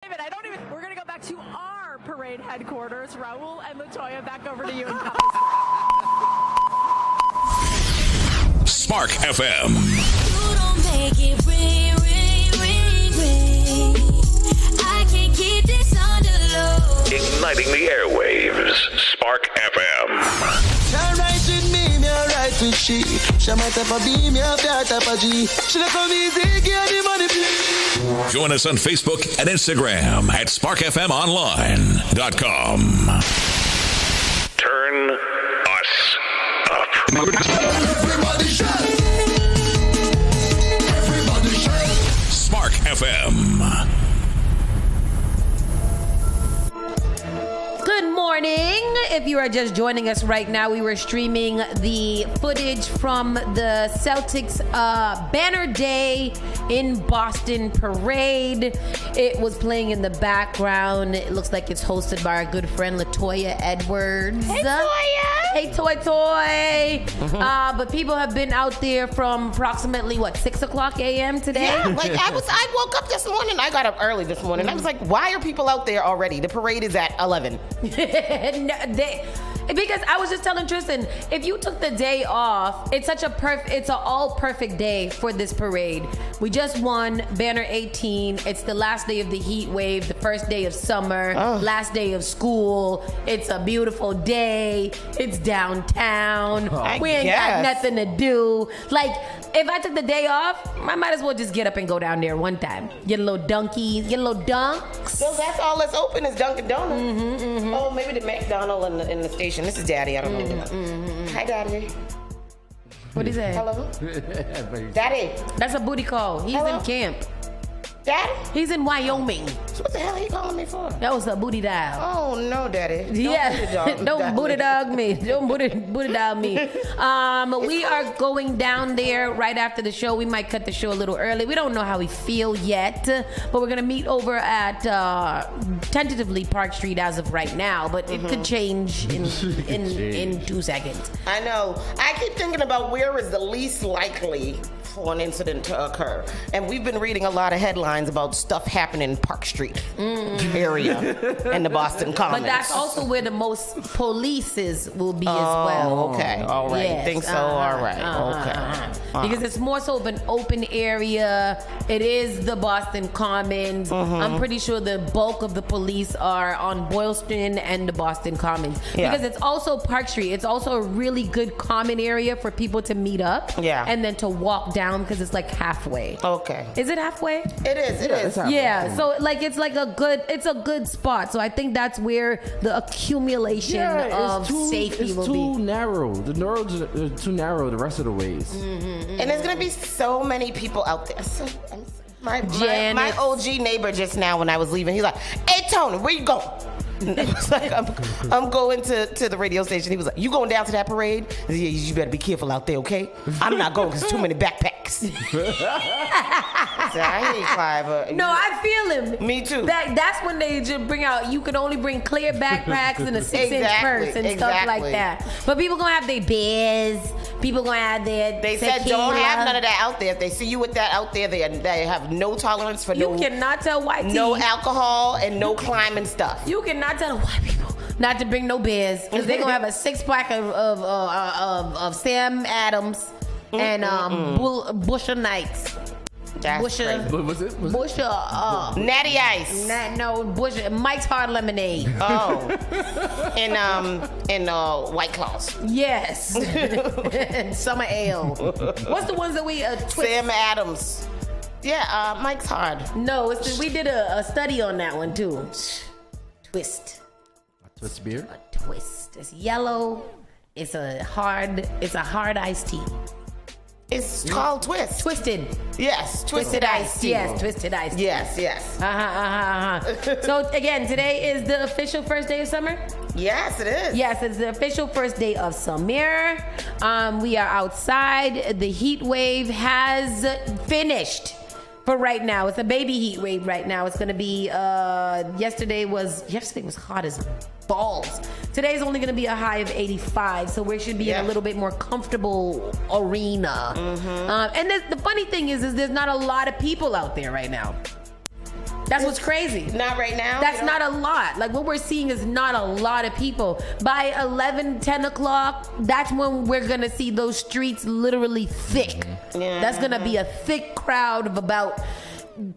David, we're going to go back to our parade headquarters. Raul and LaToya, back over to you. Spark FM. You don't make it ring, ring, ring, ring. I can't keep this on the low. Igniting the airwaves. Spark FM. She right with me, me right with she. She my type of B, me have that type of G. She not come easy, get the money, please. Join us on Facebook and Instagram at sparkfmonline.com. Turn us up. Everybody shout. Everybody shout. Spark FM. Good morning. If you are just joining us right now, we were streaming the footage from the Celtics banner day in Boston parade. It was playing in the background. It looks like it's hosted by our good friend LaToya Edwards. Hey, Toya. Hey, Toy. But people have been out there from approximately, 6 o'clock a.m. today? Yeah, I woke up this morning. I got up early this morning. I was like, why are people out there already? The parade is at 11. Because I was just telling Tristan, if you took the day off, it's an all perfect day for this parade. We just won Banner 18. It's the last day of the heat wave, the first day of summer, last day of school. It's a beautiful day. It's downtown. We ain't got nothing to do. Like, if I took the day off, I might as well just get up and go down there one time. Get a little dunkies, get a little dunks. So that's all that's open is Dunkin' Donuts. Oh, maybe the McDonald's in the station. This is Daddy. I don't know. Hi, Daddy. What is that? Hello? Daddy. That's a booty call. He's Hello? in camp. Daddy? He's in Wyoming. So what the hell are you calling me for? That was a booty dial. Oh, no, Daddy. Don't booty dog me. Don't booty dog me. We are going down there right after the show. We might cut the show a little early. We don't know how we feel yet, but we're gonna meet over at tentatively Park Street as of right now. But it could change in 2 seconds. I know. I keep thinking about where is the least likely for an incident to occur. And we've been reading a lot of headlines about stuff happening in Park Street area in the Boston Commons. But that's also where the most polices will be as well. Okay. All right. Yes. Think so? All right. Okay. Because it's more so of an open area. It is the Boston Commons. I'm pretty sure the bulk of the police are on Boylston and the Boston Commons. Yeah. Because it's also Park Street. It's also a really good common area for people to meet up. Yeah. And then to walk down because it's like halfway. Okay. Is it halfway? It is. It is. Yeah. So it's a good spot. So I think that's where the accumulation of safety will be. It's too narrow. The roads are too narrow the rest of the ways. And there's gonna be so many people out there. My Janice. OG neighbor just now when I was leaving, he's like, "Hey Tony, where you going?" I was like, I'm going to the radio station. He was like, "You going down to that parade?" I said, "Yeah, you better be careful out there, okay? I'm not going because too many backpacks." I said, I ain't fly, but No, I feel him. Me too. That's when they just bring out, you can only bring clear backpacks and a 6-inch purse and stuff like that. But people gonna have their beers. People gonna have their They said don't have none of that out there. If they see you with that out there, they have no tolerance for You cannot tell white no tea. alcohol and no climbing stuff. You cannot tell the white people not to bring no beers because they're gonna have a 6-pack of Sam Adams and Busher Nights. That's Busher. What was it? Busher. Natty Ice. Busher. Mike's Hard Lemonade. Oh. and White Claws. Yes. And Summer Ale. What's the ones that we twist? Sam Adams. Yeah, Mike's Hard. No, we did a study on that one too. Twist. Twist beer? A twist. It's yellow. It's a hard iced tea. It's called Twist. Twisted. Yes, Twisted Ice Tea. Yes, Twisted Ice Tea. Yes. So again, today is the official first day of summer? Yes, it is. Yes, it's the official first day of summer. We are outside. The heat wave has finished. For right now, it's a baby heat wave right now. It's gonna be yesterday was hot as balls. Today's only gonna be a high of 85, so we should be in a little bit more comfortable arena. And the funny thing is there's not a lot of people out there right now. That's what's crazy. Not right now. That's not a lot. Like, what we're seeing is not a lot of people. By 11, 10 o'clock, that's when we're going to see those streets literally thick. Yeah. That's going to be a thick crowd of about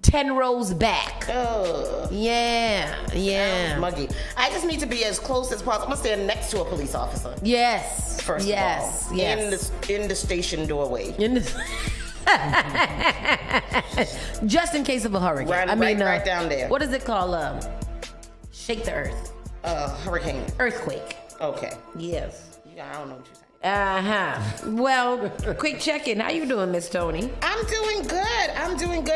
10 rows back. Ugh. Yeah. Muggy. I just need to be as close as possible. I'm going to stand next to a police officer. Yes. First of all. Yes. In the station doorway. Just in case of a hurricane. Right down there. What is it called? Shake the earth. Hurricane. Earthquake. Okay. Yes. I don't know what you're saying. Well, quick check-in. How you doing, Miss Tony? I'm doing good.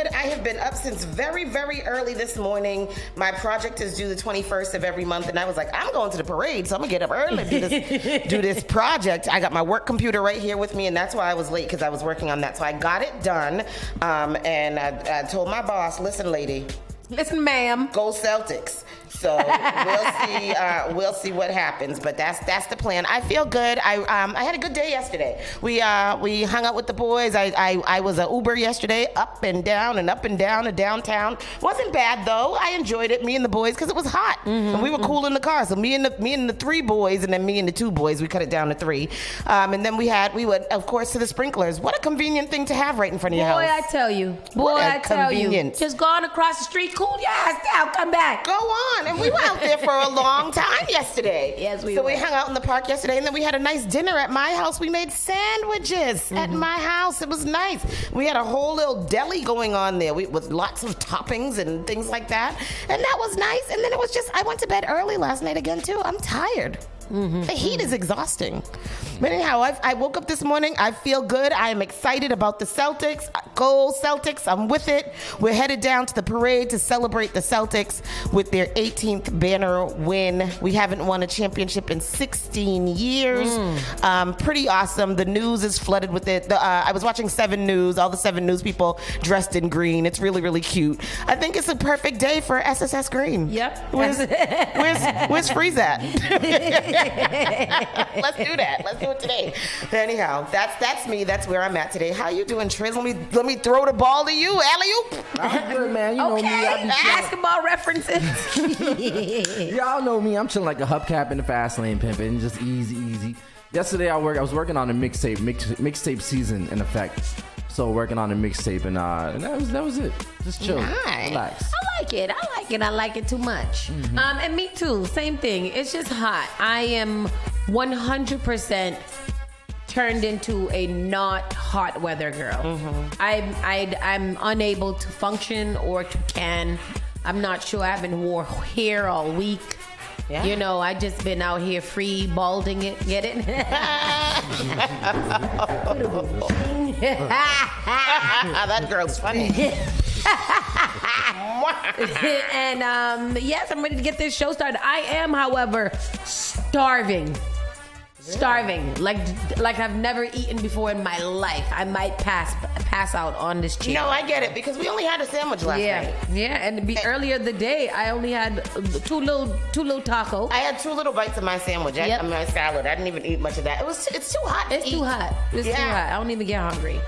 I have been up since very, very early this morning. My project is due the 21st of every month, and I was like, I'm going to the parade, so I'm gonna get up early and do this project. I got my work computer right here with me, and that's why I was late, because I was working on that. So I got it done, and I told my boss, listen, lady. Listen, ma'am. Go Celtics. So we'll see what happens, but that's the plan. I feel good. I had a good day yesterday. We hung out with the boys. I was a Uber yesterday, up and down to downtown. Wasn't bad though. I enjoyed it. Me and the boys, because it was hot, and we were cool in the car. So me and the three boys, and then me and the two boys. We cut it down to three, and then we went of course to the sprinklers. What a convenient thing to have right in front of your house. Boy, I tell you. Convenience. Just going across the street, cool your ass down, come back. Go on. And we were out there for a long time yesterday. Yes, we So were. we hung out in the park yesterday, and then we had a nice dinner at my house. We made sandwiches at my house. It was nice. We had a whole little deli going on there with lots of toppings and things like that. And that was nice. And then it was just, I went to bed early last night again, too. I'm tired. The heat is exhausting. But anyhow, I woke up this morning. I feel good. I am excited about the Celtics. Go Celtics. I'm with it. We're headed down to the parade to celebrate the Celtics with their 18th banner win. We haven't won a championship in 16 years. Pretty awesome. The news is flooded with it. I was watching 7 News. All the 7 News people dressed in green. It's really, really cute. I think it's a perfect day for SSS Green. Yep. Where's Freeze at? Let's do that. Let's do it today. Anyhow, that's me. That's where I'm at today. How you doing, Triz? Let me throw the ball to you, alley-oop. I'm good, man. You know me. I be chilling. Basketball references. Y'all know me. I'm chilling like a hubcap in the fast lane, pimping, just easy. Yesterday I was working on a mixtape season in effect. So working on a mixtape, and that was it. Just chill, Nice. relax. I like it too much. And me too. Same thing. It's just hot. I am 100% turned into a not hot weather girl. I'm unable to function or to can. I'm not sure. I haven't wore hair all week. Yeah. You know, I just been out here free balding it. Get it? That girl's funny. And yes, I'm ready to get this show started. I am, however, starving. Like I've never eaten before in my life. I might pass out on this chair. No, I get it, because we only had a sandwich last night. Yeah, and earlier the day I only had two little tacos. I had 2 little bites of my sandwich. Yep. My salad. I didn't even eat much of that. It's too hot. It's too hot. It's too hot. I don't even get hungry.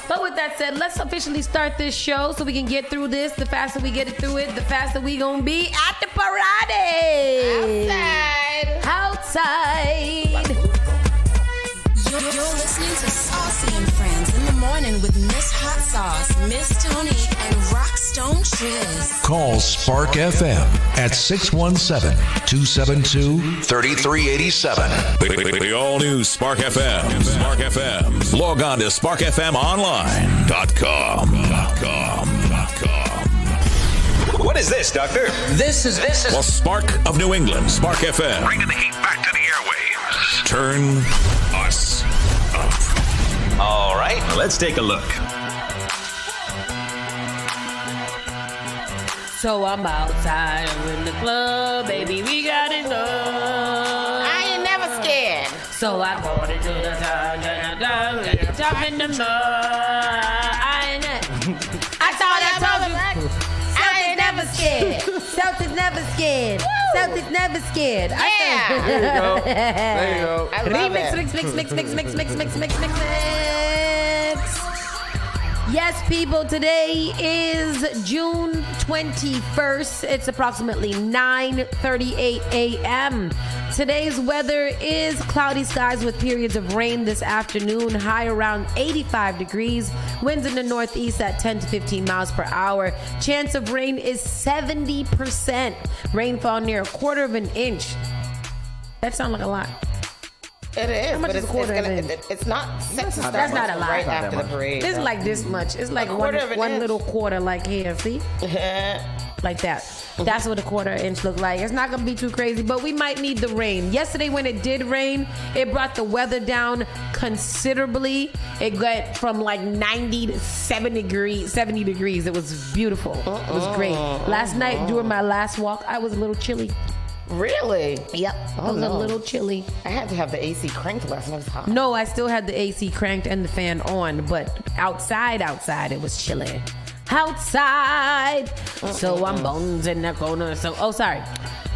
But with that said, let's officially start this show so we can get through this. The faster we get it through it, the faster we gonna be at the parade. Outside. You're listening to Saucy and Friends in the morning with Miss Hot Sauce, Miss Tony, and Rockstone Triz. Call Spark FM at 617-272-3387. The all-new Spark FM. Spark FM. Log on to sparkfmonline.com. What is this, Doctor? This is. Well, Spark of New England, Spark FM. Bringing the heat back to the airwaves. Turn us up. All right, let's take a look. So I'm outside in the club, baby, we got it up. I ain't never scared. So I go to the top in the mud. I thought I told you. Celtics never scared. Celtics never scared. Celtics never scared. Yeah. There you go. I love Remix, it. mix. Yes, people, today is June 21st. It's approximately 9:38 a.m. Today's weather is cloudy skies with periods of rain this afternoon, high around 85 degrees. Winds in the northeast at 10 to 15 miles per hour. Chance of rain is 70%. Rainfall near 1/4 of an inch. That sounds like a lot. It is, How much but is a quarter of an inch? it's not set to start That's not a lot. right Not after the parade. It's like this much. It's like A one 1/4 of an inch. little quarter, like here, see? Like that. That's what a 1/4 inch look like. It's not gonna be too crazy, but we might need the rain. Yesterday when it did rain, it brought the weather down considerably. It got from like 90 to 70 degrees. It was beautiful. It was great. Last night during my last walk, I was a little chilly. Really? Yep. I was a little chilly. I had to have the AC cranked last night. It was hot. No, I still had the AC cranked and the fan on, but outside, it was chilly. Outside. So I'm bones in the corner. Sorry.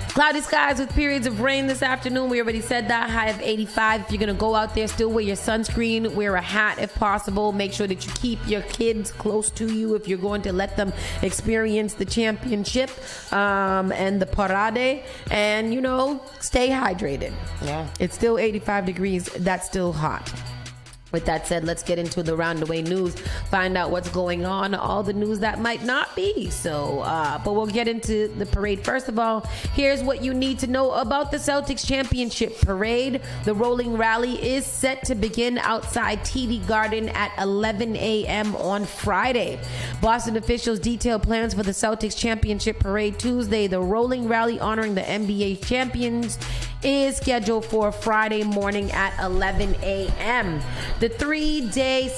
Cloudy skies with periods of rain this afternoon. We already said that. High of 85. If you're going to go out there, still wear your sunscreen. Wear a hat if possible. Make sure that you keep your kids close to you if you're going to let them experience the championship and the parade. And, stay hydrated. Yeah. It's still 85 degrees. That's still hot. With that said, let's get into the roundaway news, find out what's going on, all the news that might not be. But we'll get into the parade. First of all, here's what you need to know about the Celtics Championship Parade. The rolling rally is set to begin outside TD Garden at 11 a.m. on Friday. Boston officials detailed plans for the Celtics Championship Parade Tuesday. The rolling rally honoring the NBA champions is scheduled for Friday morning at 11 a.m. The 3 day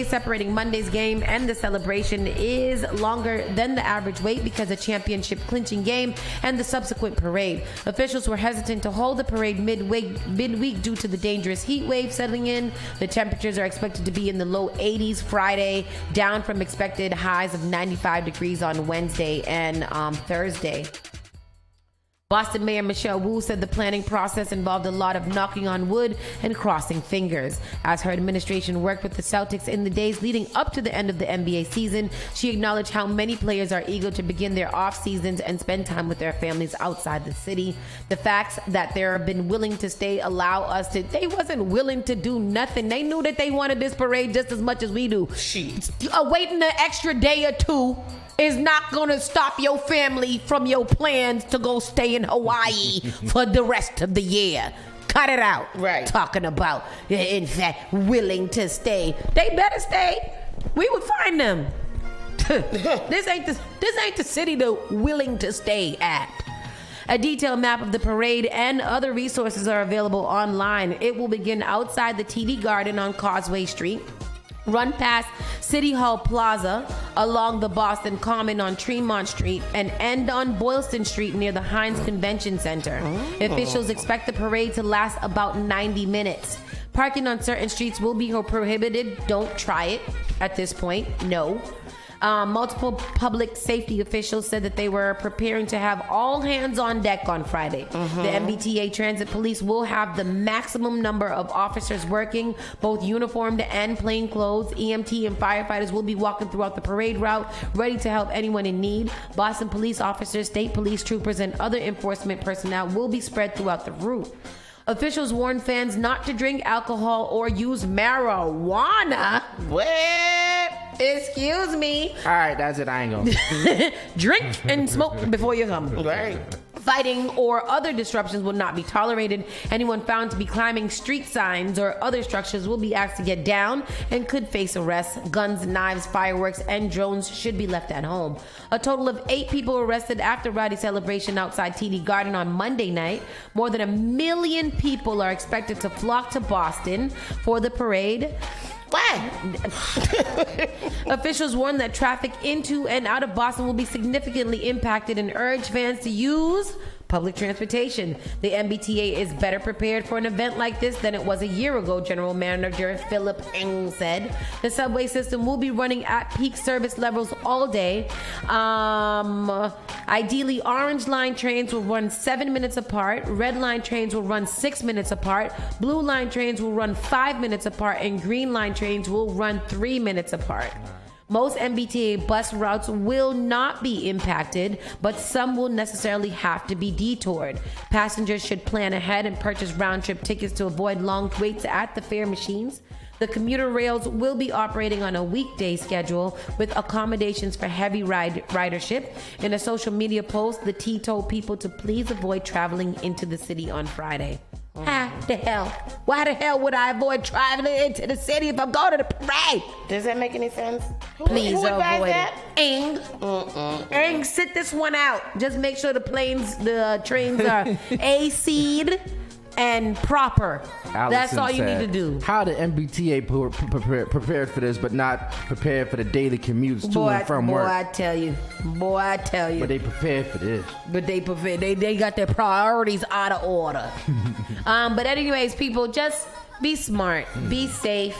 separating Monday's game and the celebration is longer than the average wait because of championship clinching game and the subsequent parade. Officials were hesitant to hold the parade midweek due to the dangerous heat wave settling in. The temperatures are expected to be in the low 80s Friday, down from expected highs of 95 degrees on Wednesday and Thursday. Boston Mayor Michelle Wu said the planning process involved a lot of knocking on wood and crossing fingers. As her administration worked with the Celtics in the days leading up to the end of the NBA season, she acknowledged how many players are eager to begin their off seasons and spend time with their families outside the city. The facts that they have been willing to stay allow us to. They wasn't willing to do nothing. They knew that they wanted this parade just as much as we do. Waiting an extra day or two is not going to stop your family from your plans to go stay in Hawaii for the rest of the year. Cut it out. Right. Talking about, in fact, willing to stay. They better stay. We would find them. This ain't the city they're willing to stay at. A detailed map of the parade and other resources are available online. It will begin outside the TD Garden on Causeway Street, run past City Hall Plaza, along the Boston Common on Tremont Street, and end on Boylston Street near the Heinz Convention Center. Officials expect the parade to last about 90 minutes. Parking on certain streets will be prohibited. Don't try it at this point. No. Multiple public safety officials said that they were preparing to have all hands on deck on Friday. The MBTA Transit Police will have the maximum number of officers working, both uniformed and plainclothes. EMT and firefighters will be walking throughout the parade route, ready to help anyone in need. Boston police officers, state police troopers, and other enforcement personnel will be spread throughout the route. Officials warn fans not to drink alcohol or use marijuana. What? Excuse me. All right, that's it. I ain't going. Drink and smoke before you come. Right. Fighting or other disruptions will not be tolerated. Anyone found to be climbing street signs or other structures will be asked to get down and could face arrest. Guns, knives, fireworks, and drones should be left at home. A total of 8 people were arrested after rowdy celebration outside TD Garden on Monday night. More than 1 million people are expected to flock to Boston for the parade. Why? Officials warn that traffic into and out of Boston will be significantly impacted and urge fans to use Public transportation. The MBTA is better prepared for an event like this than it was a year ago, General Manager Philip Ng said. The subway system will be running at peak service levels all day. Ideally, Orange Line trains will run 7 minutes apart. Red Line trains will run 6 minutes apart. Blue Line trains will run 5 minutes apart. And Green Line trains will run 3 minutes apart. Most MBTA bus routes will not be impacted, but some will necessarily have to be detoured. Passengers should plan ahead and purchase round-trip tickets to avoid long waits at the fare machines. The commuter rails will be operating on a weekday schedule with accommodations for heavy ridership. In a social media post, the T told people to please avoid traveling into the city on Friday. How the hell? Why the hell would I avoid traveling into the city if I'm going to the parade? Does that make any sense? Please Who advised avoid that? it. Ing, sit this one out. Just make sure the trains are AC'd and proper. Allison That's all you said, need to do. How the MBTA prepared for this, but not prepared for the daily commutes to and from work? Boy, I tell you. But they prepared for this. But they prepared. They got their priorities out of order. But anyways, people, just be smart. Be safe.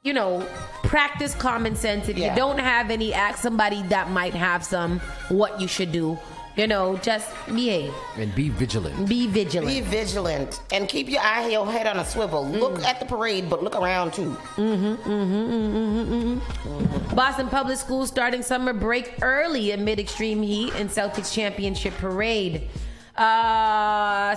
You know, practice common sense. If you don't have any, ask somebody that might have some what you should do. You know, just behave. And be vigilant. Be vigilant. Be vigilant. And keep your head on a swivel. Look at the parade, but look around too. Boston Public Schools starting summer break early amid extreme heat and Celtics championship parade.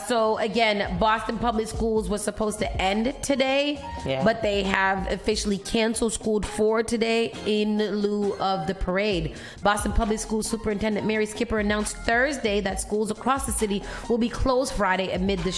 So again, Boston Public Schools was supposed to end today, but they have officially canceled school for today in lieu of the parade. Boston Public Schools Superintendent Mary Skipper announced Thursday that schools across the city will be closed Friday amid the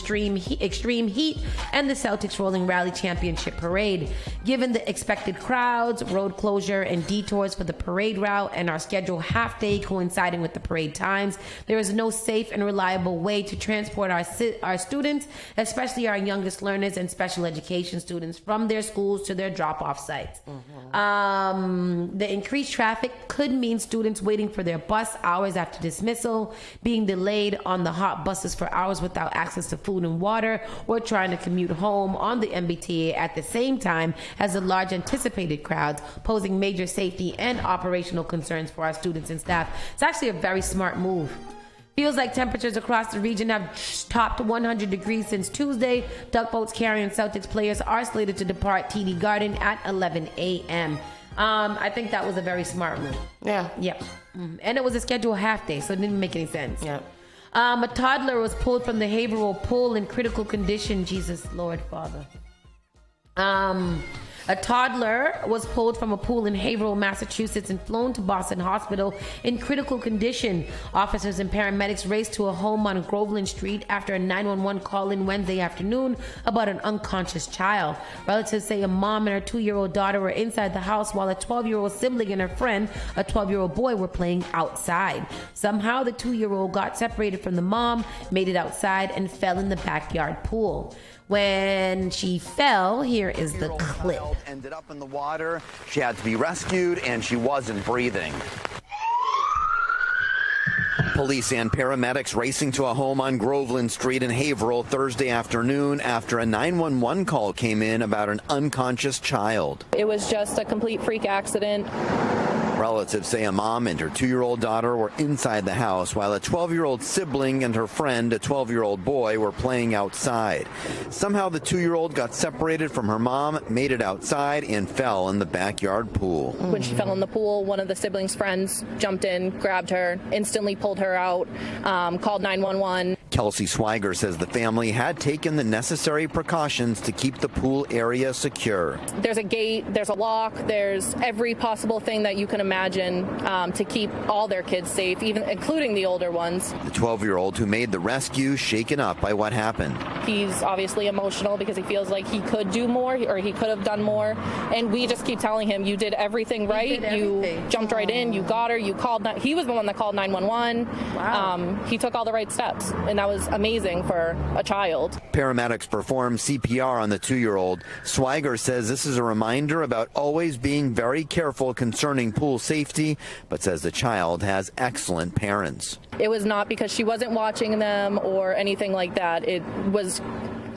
extreme heat and the Celtics Rolling Rally Championship parade. Given the expected crowds, road closure, and detours for the parade route, and our scheduled half day coinciding with the parade times, there is no safe and reliable way to transport our students, especially our youngest learners and special education students, from their schools to their drop-off sites. The increased traffic could mean students waiting for their bus hours after dismissal, being delayed on the hot buses for hours without access to food and water, or trying to commute home on the MBTA at the same time as the large anticipated crowds, posing major safety and operational concerns for our students and staff. It's actually a very smart move. Feels like temperatures across the region have topped 100 degrees since Tuesday. Duckboats carrying Celtics players are slated to depart TD Garden at 11 a.m. I think that was a very smart move. Yeah. Yep. And it was a scheduled half day, so it didn't make any sense. Yeah. A toddler was pulled from the Haverhill pool in critical condition. Jesus, Lord, Father. A toddler was pulled from a pool in Haverhill, Massachusetts, and flown to Boston Hospital in critical condition. Officers and paramedics raced to a home on Groveland Street after a 911 call in Wednesday afternoon about an unconscious child. Relatives say a mom and her 2-year-old daughter were inside the house while a 12-year-old sibling and her friend, a 12-year-old boy, were playing outside. Somehow, the 2-year-old got separated from the mom, made it outside, and fell in the backyard pool. When she fell, here is the clip. Ended up in the water. She had to be rescued, and she wasn't breathing. Police and paramedics racing to a home on Groveland Street in Haverhill Thursday afternoon after a 911 call came in about an unconscious child. It was just a complete freak accident. Relatives say a mom and her 2-year-old daughter were inside the house while a 12-year-old sibling and her friend, a 12-year-old boy, were playing outside. Somehow the 2-year-old got separated from her mom, made it outside, and fell in the backyard pool. When she fell in the pool, one of the siblings' friends jumped in, grabbed her, instantly pulled her out, called 911. Kelsey Swiger says the family had taken the necessary precautions to keep the pool area secure. There's a gate, there's a lock, there's every possible thing that you can imagine to keep all their kids safe, even including the older ones. The 12-year-old who made the rescue shaken up by what happened. He's obviously emotional because he feels like he could do more or he could have done more. And we just keep telling him, you did everything right. You jumped right in. You got her. You called. He was the one that called 911. Wow. He took all the right steps. And that was amazing for a child. Paramedics performed CPR on the 2-year-old. Swiger says this is a reminder about always being very careful concerning pool safety, but says the child has excellent parents. It was not because she wasn't watching them or anything like that. It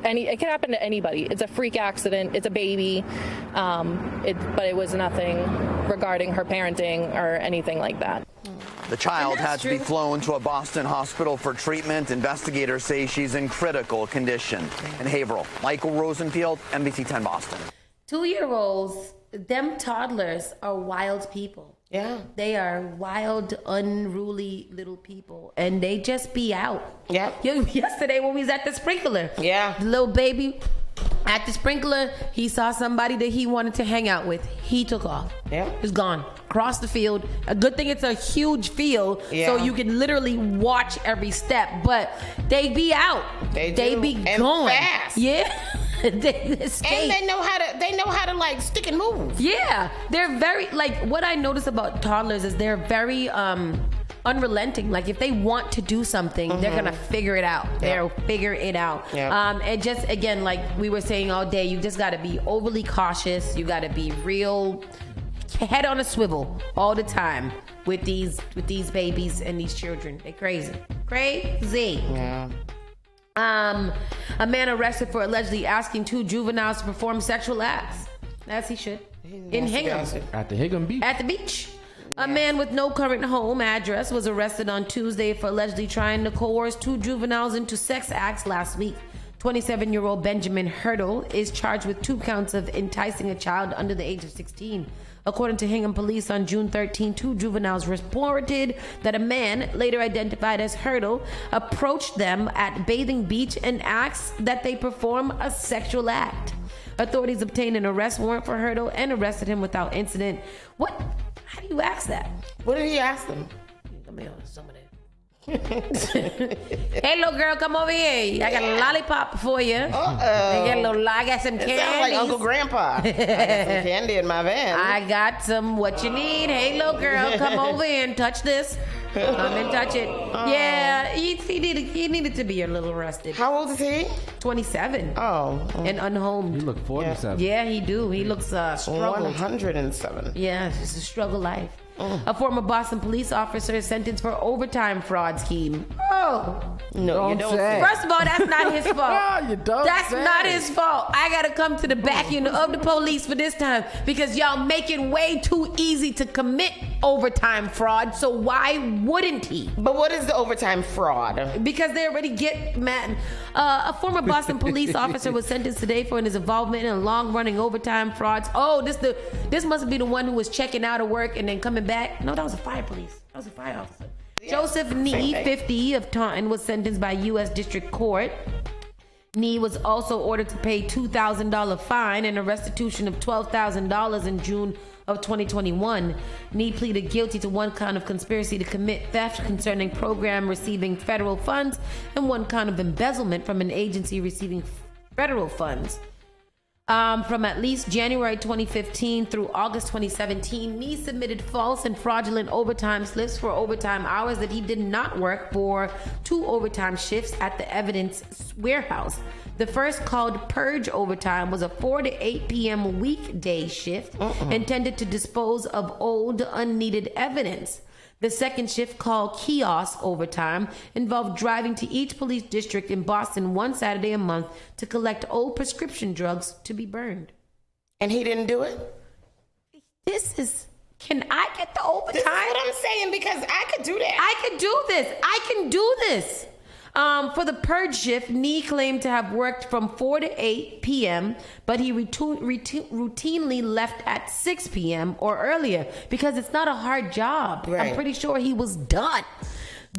can happen to anybody. It's a freak accident. It's a baby. But it was nothing regarding her parenting or anything like that. The child had to be flown to a Boston hospital for treatment. Investigators say she's in critical condition. In Haverhill, Michael Rosenfield, NBC 10 Boston. 2-year-olds, them toddlers are wild people. Yeah. They are wild, unruly little people. And they just be out. Yeah. Yesterday when we was at the sprinkler. Yeah. The little baby at the sprinkler, he saw somebody that he wanted to hang out with. He took off. Yeah. He's gone. Across the field. A good thing it's a huge field, so you can literally watch every step. But they be out. They be and going fast. Yeah. They escape. And they know how to like stick and move. Yeah, they're very what I notice about toddlers is they're very unrelenting. Like if they want to do something, they're gonna figure it out. They'll figure it out. Yeah. And just again, like we were saying all day, you just gotta be overly cautious. You gotta be real head on a swivel all the time with these babies and these children. They're crazy. Yeah. A man arrested for allegedly asking 2 juveniles to perform sexual acts, as he should, in Hingham. At the Hingham Beach. At the beach. A man with no current home address was arrested on Tuesday for allegedly trying to coerce 2 juveniles into sex acts last week. 27-year-old Benjamin Hurdle is charged with 2 counts of enticing a child under the age of 16. According to Hingham police, on June 13, 2 juveniles reported that a man, later identified as Hurdle, approached them at Bathing Beach and asked that they perform a sexual act. Authorities obtained an arrest warrant for Hurdle and arrested him without incident. How do you ask that? What did he ask them? Let me on some of that. Hey, little girl, come over here. I got a lollipop for you. I got some candy. Sounds like Uncle Grandpa. I got some candy in my van. I got some what you need. Hey, little girl, come over here and touch this. Come and touch it. Yeah, he needed to be a little arrested. How old is he? 27. Oh. And unhomed. He look 47. Yeah, he do. He looks struggled. 107. Yeah, it's a struggle life. A former Boston police officer is sentenced for overtime fraud scheme. Oh. No, you don't say. First of all, that's not his fault. You don't That's say. not his fault. I got to come to the back end of the police for this time because y'all make it way too easy to commit overtime fraud. So why wouldn't he? But what is the overtime fraud? Because they already get mad. A former Boston police officer was sentenced today for his involvement in long-running overtime frauds. Oh, this must be the one who was checking out of work and then coming back. No, that was a fire police. That was a fire officer. Joseph Nee, 50, of Taunton, was sentenced by U.S. District Court. Nee was also ordered to pay $2,000 fine and a restitution of $12,000 in June of 2021. Nee pleaded guilty to 1 count of conspiracy to commit theft concerning program receiving federal funds and 1 count of embezzlement from an agency receiving federal funds. From at least January 2015 through August 2017, Nee submitted false and fraudulent overtime slips for overtime hours that he did not work for 2 overtime shifts at the evidence warehouse. The first, called Purge Overtime, was a 4 to 8 p.m. weekday shift intended to dispose of old, unneeded evidence. The second shift, called Kiosk Overtime, involved driving to each police district in Boston 1 Saturday a month to collect old prescription drugs to be burned. And he didn't do it? Can I get the overtime? This is what I'm saying, because I could do that. I could do this. I can do this. For the purge shift, Nee claimed to have worked from 4 to 8 p.m., but he routinely left at 6 p.m. or earlier because it's not a hard job. Right. I'm pretty sure he was done.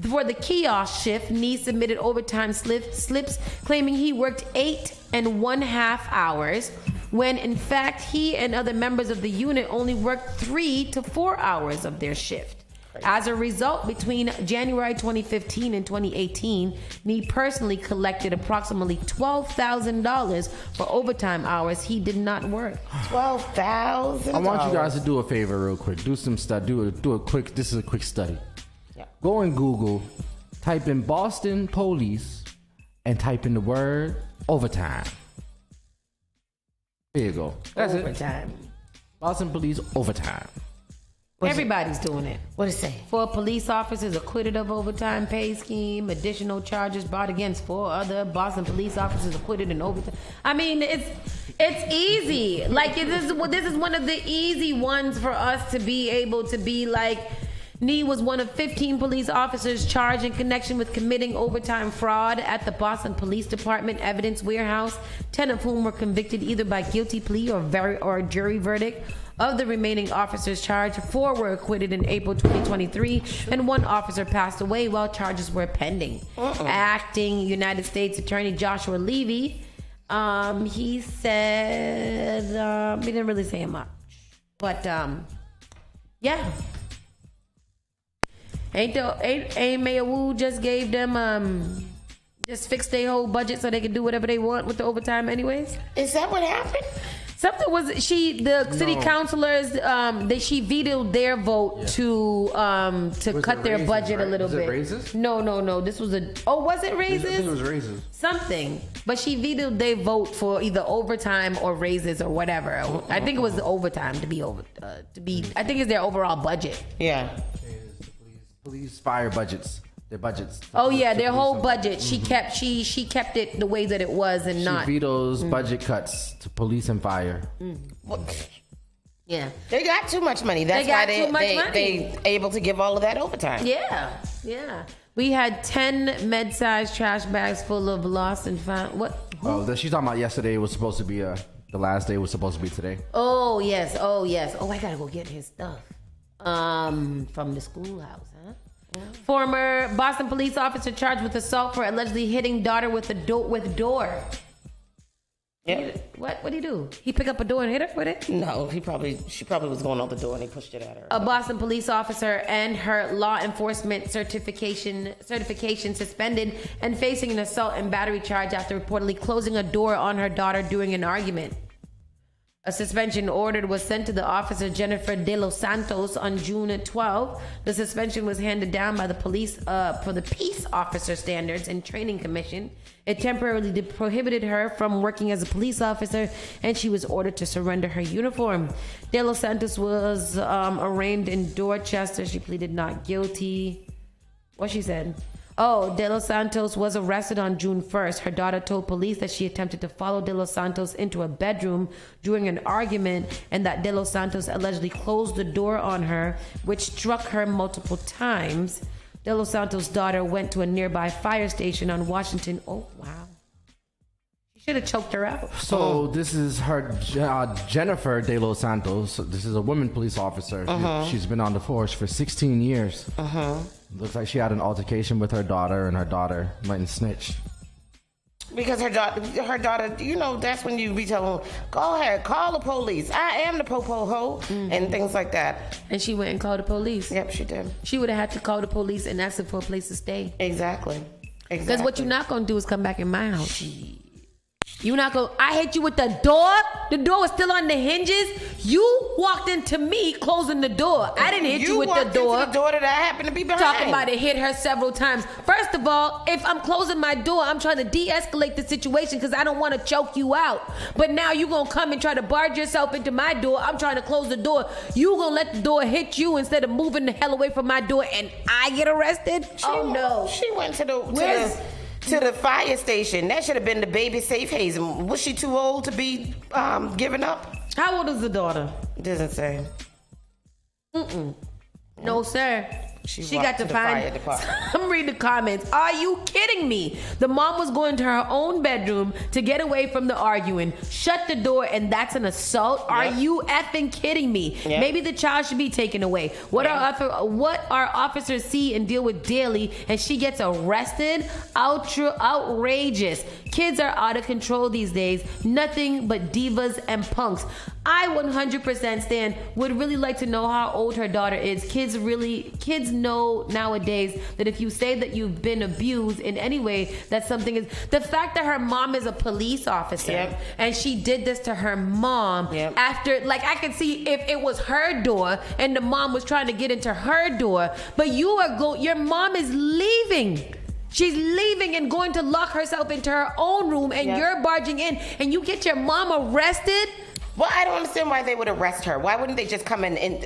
For the kiosk shift, Nee submitted overtime slips claiming he worked 8.5 hours, when in fact he and other members of the unit only worked 3 to 4 hours of their shift. As a result, between January 2015 and 2018, Nee personally collected approximately $12,000 for overtime hours he did not work. $12,000. I want you guys to do a favor real quick. Do some study. Do a quick. This is a quick study. Yeah. Go in Google, type in Boston police, and type in the word overtime. There you go. That's Overtime. it. Boston police overtime. Everybody's doing it. What it say? 4 police officers acquitted of overtime pay scheme. Additional charges brought against 4 other Boston police officers acquitted in overtime. I mean, it's easy. Like this is one of the easy ones for us to be able to be like. Nee was one of 15 police officers charged in connection with committing overtime fraud at the Boston Police Department evidence warehouse, 10 of whom were convicted either by guilty plea or jury verdict. Of the remaining officers charged, 4 were acquitted in April 2023, and 1 officer passed away while charges were pending. Acting United States Attorney Joshua Levy, he said, he didn't really say much, but yeah. Ain't Mayor Wu just gave them just fixed their whole budget so they can do whatever they want with the overtime anyways? Is that what happened? Something was the city councilors she vetoed their vote to cut their budget a little bit. Raises? No. This was was it raises? I think it was raises. Something, but she vetoed their vote for either overtime or raises or whatever. I think it was the overtime I think it's their overall budget. Yeah. Police fire budgets. Their budgets. Oh yeah, their whole budget. She kept it the way that it was and not. She vetoes budget cuts to police and fire. Yeah, they got too much money. That's why they able to give all of that overtime. Yeah. We had 10 med-sized trash bags full of lost and found. What? Oh, she's talking about yesterday. It was supposed to be the last day was supposed to be today. Oh yes. Oh, I gotta go get his stuff. From the schoolhouse, huh? Former Boston police officer charged with assault for allegedly hitting daughter with door. Yeah. What did he do? He pick up a door and hit her with it? No, she probably was going out the door and he pushed it at her. A Boston police officer and her law enforcement certification suspended and facing an assault and battery charge after reportedly closing a door on her daughter during an argument. A suspension order was sent to the officer Jennifer De Los Santos on June 12. The suspension was handed down by the police for the Peace Officer Standards and Training Commission. It temporarily prohibited her from working as a police officer, and she was ordered to surrender her uniform. De Los Santos was arraigned in Dorchester. She pleaded not guilty. What she said? De Los Santos was arrested on June 1st. Her daughter told police that she attempted to follow De Los Santos into a bedroom during an argument and that De Los Santos allegedly closed the door on her, which struck her multiple times. De Los Santos' daughter went to a nearby fire station on Washington. Oh, wow. She should have choked her out. So this is her, Jennifer De Los Santos. This is a woman police officer. She's been on the force for 16 years. Looks like she had an altercation with her daughter, and her daughter went and snitched. Because her daughter, that's when you be telling her, go ahead, call the police. I am the po-po ho, and things like that. And she went and called the police. Yep, she did. She would have had to call the police and ask them for a place to stay. Exactly. Because what you're not going to do is come back in my house. You're not going to... I hit you with the door. The door was still on the hinges. You walked into me closing the door. I didn't hit you with the door. You walked into the door that I happened to be behind. Talking about it hit her several times. First of all, if I'm closing my door, I'm trying to de-escalate the situation because I don't want to choke you out. But now you're going to come and try to barge yourself into my door. I'm trying to close the door. You going to let the door hit you instead of moving the hell away from my door and I get arrested? No. She went to the fire station. That should have been the baby safe haven. Was she too old to be giving up? How old is the daughter? Doesn't say. No, sir. She got to the find. fire department. I'm reading the comments. Are you kidding me? The mom was going to her own bedroom to get away from the arguing. Shut the door, and that's an assault. Yep. Are you effing kidding me? Yep. Maybe the child should be taken away. What our officers see and deal with daily, and she gets arrested? Outrageous. Kids are out of control these days. Nothing but divas and punks. I 100% stand. Would really like to know how old her daughter is. Kids know nowadays that if you say that you've been abused in any way, that something is. The fact that her mom is a police officer and she did this to her mom after, like, I could see if it was her door and the mom was trying to get into her door, but your mom is leaving. She's leaving and going to lock herself into her own room, and you're barging in, and you get your mom arrested. Well, I don't understand why they would arrest her. Why wouldn't they just come in and,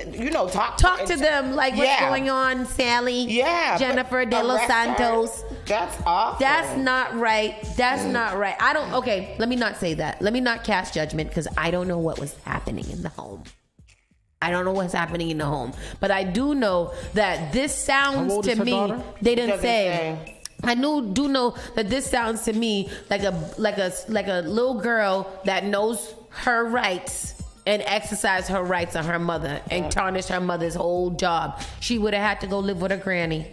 talk to them, like, what's going on, Sally? Yeah. Jennifer De Los Santos. That's awful. That's not right. That's not right. Okay, let me not say that. Let me not cast judgment because I don't know what was happening in the home. I don't know what's happening in the home. But I do know that this sounds to me, daughter? They didn't say. I do know that this sounds to me like a little girl that knows her rights and exercise her rights on her mother and tarnish her mother's whole job. She would have had to go live with her granny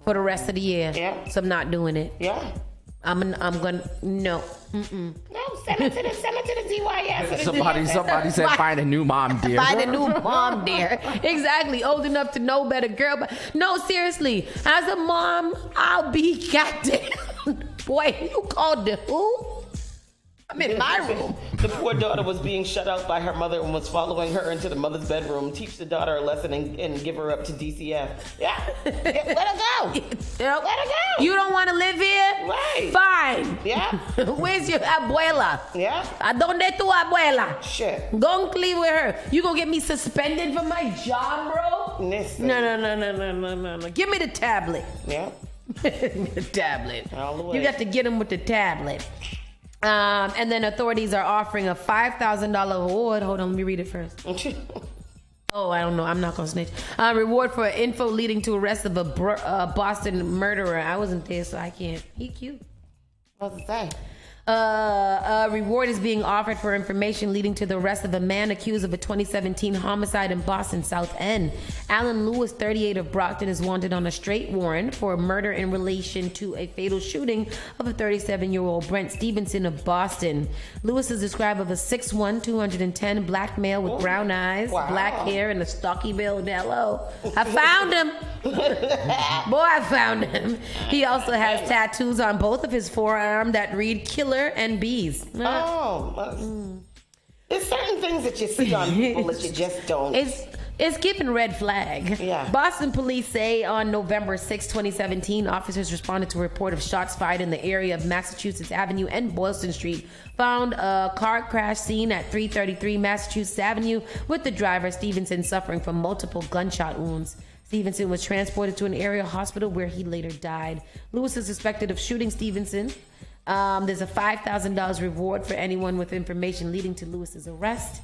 for the rest of the year. Yeah. So I'm not doing it. Yeah. I'm gonna no. Mm-mm. No, send it to the DYS. Somebody said find a new mom, dear. Find a new mom, dear. Exactly. Old enough to know better, girl. But no, seriously. As a mom, I'll be goddamn. Boy, you called the who? I'm in my room. The poor daughter was being shut out by her mother and was following her into the mother's bedroom, teach the daughter a lesson and give her up to DCF. Yeah. Let her go. Let her go. You don't want to live here? Right. Fine. Yeah. Where's your abuela? Yeah. ¿Adonde tu abuela? Shit. Go and leave with her. You gonna get me suspended from my job, bro? Listen. No. Give me the tablet. Yeah. The tablet. All the way. You got to get him with the tablet. And then authorities are offering a $5,000 reward. Hold on, let me read it first. Oh, I don't know. I'm not going to snitch. Reward for info leading to arrest of a Boston murderer. I wasn't there, so I can't. He cute. What's it say? A reward is being offered for information leading to the arrest of a man accused of a 2017 homicide in Boston South End. Alan Lewis, 38 of Brockton, is wanted on a straight warrant for a murder in relation to a fatal shooting of a 37-year-old Brent Stevenson of Boston. Lewis is described as a 6'1", 210 black male with brown eyes, black hair, and a stocky build. Hello. I found him. Boy, I found him. He also has tattoos on both of his forearms that read "Killer" and bees. There's certain things that you see on people that you just don't. It's giving red flag. Yeah. Boston police say on November 6, 2017, officers responded to a report of shots fired in the area of Massachusetts Avenue and Boylston Street. Found a car crash scene at 333 Massachusetts Avenue with the driver, Stevenson, suffering from multiple gunshot wounds. Stevenson was transported to an area hospital where he later died. Lewis is suspected of shooting Stevenson. There's a $5,000 reward for anyone with information leading to Lewis's arrest.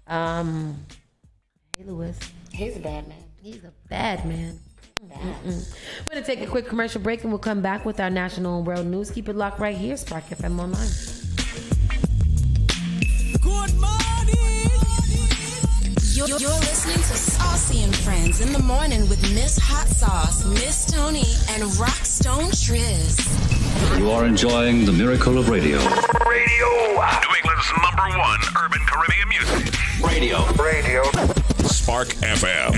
Hey, Lewis. He's a bad man. He's a bad man. We're going to take a quick commercial break and we'll come back with our national and world news. Keep it locked right here, Spark FM Online. Good morning. You're listening to Saucy and Friends in the morning with Miss Hot Sauce, Miss Tony, and Rockstone Triz. You are enjoying the miracle of radio. Radio. New England's #1 urban Caribbean music. Radio. Spark FM.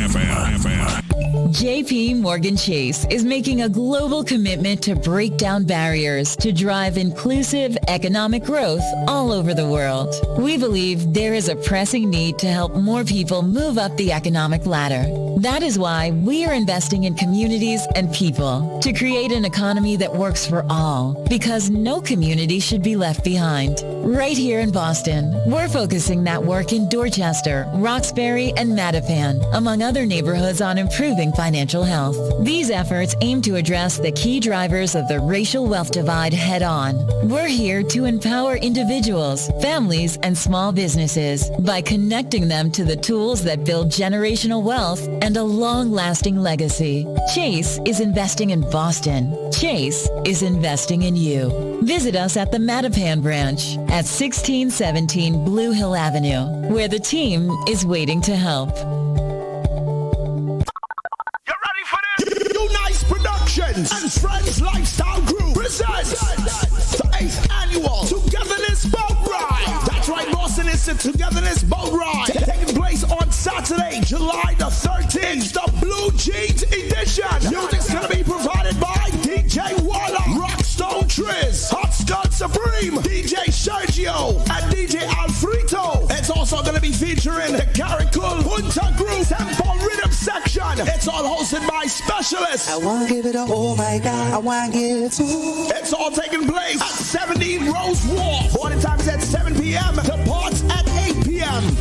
JP Morgan Chase is making a global commitment to break down barriers to drive inclusive economic growth all over the world. We believe there is a pressing need to help more people move up the economic ladder. That is why we are investing in communities and people to create an economy that works for all, because no community should be left behind. Right here in Boston, we're focusing that work in Dorchester, Roxbury, and Mattapan, among other neighborhoods, on improving financial health. These efforts aim to address the key drivers of the racial wealth divide head on. We're here to empower individuals, families, and small businesses by connecting them to the tools that build generational wealth and a long-lasting legacy. Chase is investing in Boston. Chase is investing in you. Visit us at the Mattapan branch at 1617 Blue Hill Avenue, where the team is waiting to help. Productions and Friends Lifestyle Group presents the 8th annual Togetherness Boat Ride. That's right, Boston is the Togetherness Boat Ride, taking place on Saturday, July the 13th. It's the Blue Jeans edition. Music's gonna be provided by DJ Walla, Rockstone Triz, Hot Stud Supreme, DJ Sergio, and DJ Alfredo. It's also gonna be featuring the Caracol Punta Group Tempo Rhythm section. It's all hosted by specialists. I wanna give it up, oh my God, I wanna give it to. It's all taking place at 17 Rose Wharf. Boarding time is at 7 p.m. The parts at 8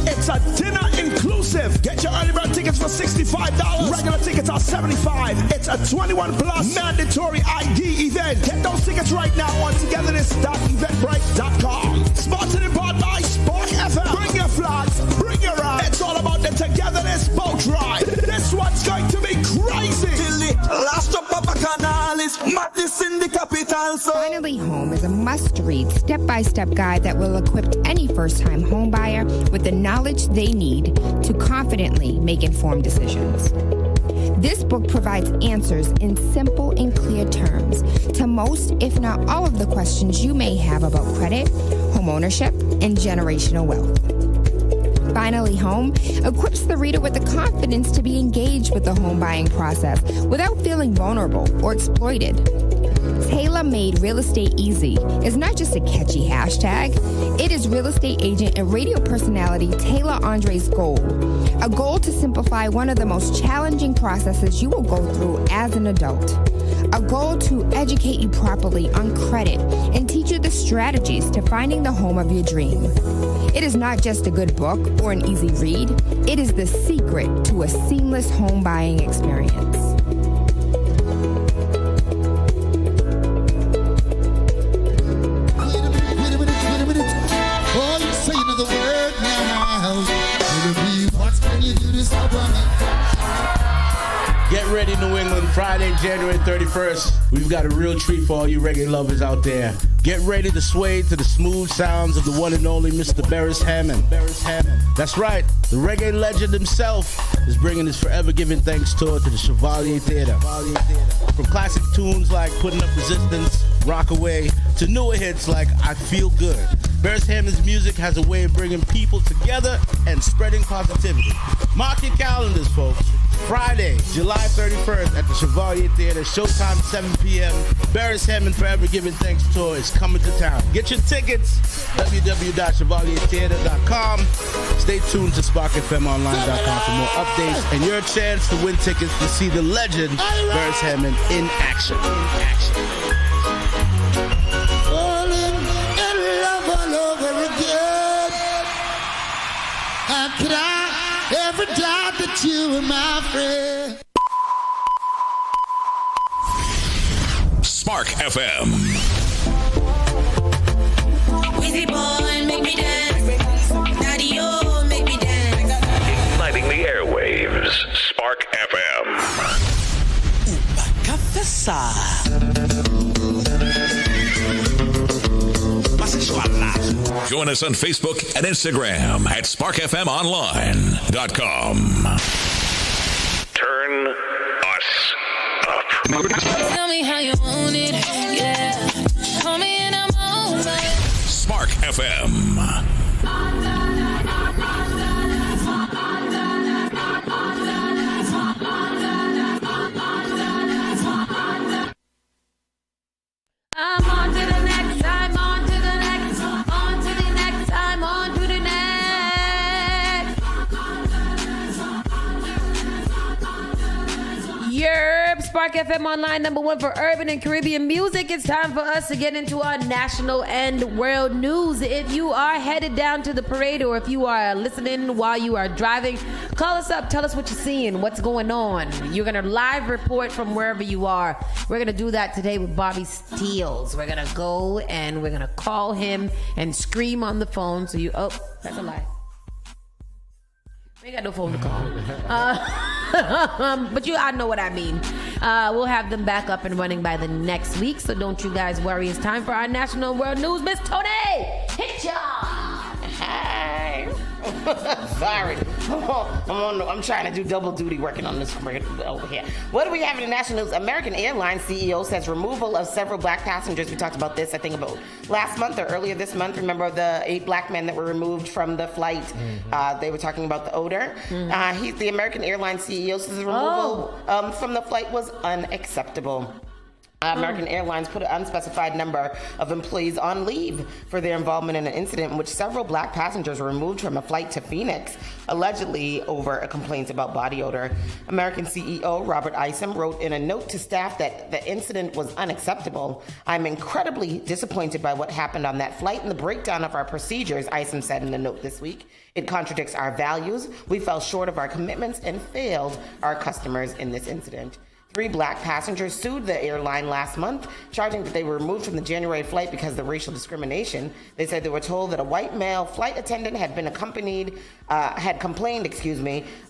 It's a dinner inclusive. Get your early bird tickets for $65. Regular tickets are $75. It's a 21 plus mandatory ID event. Get those tickets right now on togetherness.eventbrite.com. Sponsored in part by Spark FM. Bring your flags, bring your ride. It's all about the Togetherness boat ride. This one's going to be crazy. Till the last drop of a canal is madness in the capital. So Finally Home is a must-read step-by-step guide that will equip any first-time home buyer with the knowledge they need to confidently make informed decisions. This book provides answers in simple and clear terms to most, if not all, of the questions you may have about credit, home ownership, and generational wealth. Finally Home equips the reader with the confidence to be engaged with the home buying process without feeling vulnerable or exploited. Tailor-made Real Estate Easy is not just a catchy hashtag. It is real estate agent and radio personality Taylor Andre's goal. A goal to simplify one of the most challenging processes you will go through as an adult. A goal to educate you properly on credit and teach you the strategies to finding the home of your dream. It is not just a good book or an easy read. It is the secret to a seamless home buying experience. Get ready, New England. Friday, January 31st. We've got a real treat for all you reggae lovers out there. Get ready to sway to the smooth sounds of the one and only Mr. Beres Hammond. That's right. The reggae legend himself is bringing his Forever Giving Thanks tour to the Chevalier Theater. From classic tunes like Putting Up Resistance, Rockaway, to newer hits like I Feel Good. Beres Hammond's music has a way of bringing people together and spreading positivity. Mark your calendars, folks. Friday, July 31st at the Chevalier Theater, showtime 7 p.m. Beres Hammond Forever Giving Thanks tour is coming to town. Get your tickets, www.chevaliertheater.com. Stay tuned to sparkfmonline.com for more updates and your chance to win tickets to see the legend Beres Hammond in action. falling in love all over again. How could I ever doubt that you were my friend? Spark FM. Wheezy boy, make me dance. Daddy, oh, make me dance. Igniting the airwaves. Spark FM. Join us on Facebook and Instagram at sparkfmonline.com. Turn us up. Tell me how you want it, yeah. Call me and I'm over. Spark FM. I'm on to the next, I'm on to the next, on to the next, I'm on to the next. Yerp, Spark FM Online, #1 for urban and Caribbean music. It's time for us to get into our national and world news. If you are headed down to the parade or if you are listening while you are driving, call us up, tell us what you're seeing, what's going on. You're going to live report from wherever you are. We're going to do that today with Bobby Steels. We're going to go and we're going to call him and scream on the phone. So oh, that's a lie. We ain't got no phone to call. But I know what I mean. We'll have them back up and running by the next week. So don't you guys worry. It's time for our national world news. Miss Tony, hit ya! Hey. Sorry. I'm trying to do double duty working on this over here. What do we have in the national news? American Airlines CEO says removal of several black passengers. We talked about this, I think, about last month or earlier this month. Remember the 8 black men that were removed from the flight? Mm-hmm. They were talking about the odor. Mm-hmm. The American Airlines CEO says the removal from the flight was unacceptable. American Airlines put an unspecified number of employees on leave for their involvement in an incident in which several black passengers were removed from a flight to Phoenix, allegedly over a complaint about body odor. American CEO Robert Isom wrote in a note to staff that the incident was unacceptable. "I'm incredibly disappointed by what happened on that flight and the breakdown of our procedures," Isom said in a note this week. "It contradicts our values. We fell short of our commitments and failed our customers in this incident." 3 black passengers sued the airline last month, charging that they were removed from the January flight because of racial discrimination. They said they were told that a white male flight attendant had complained,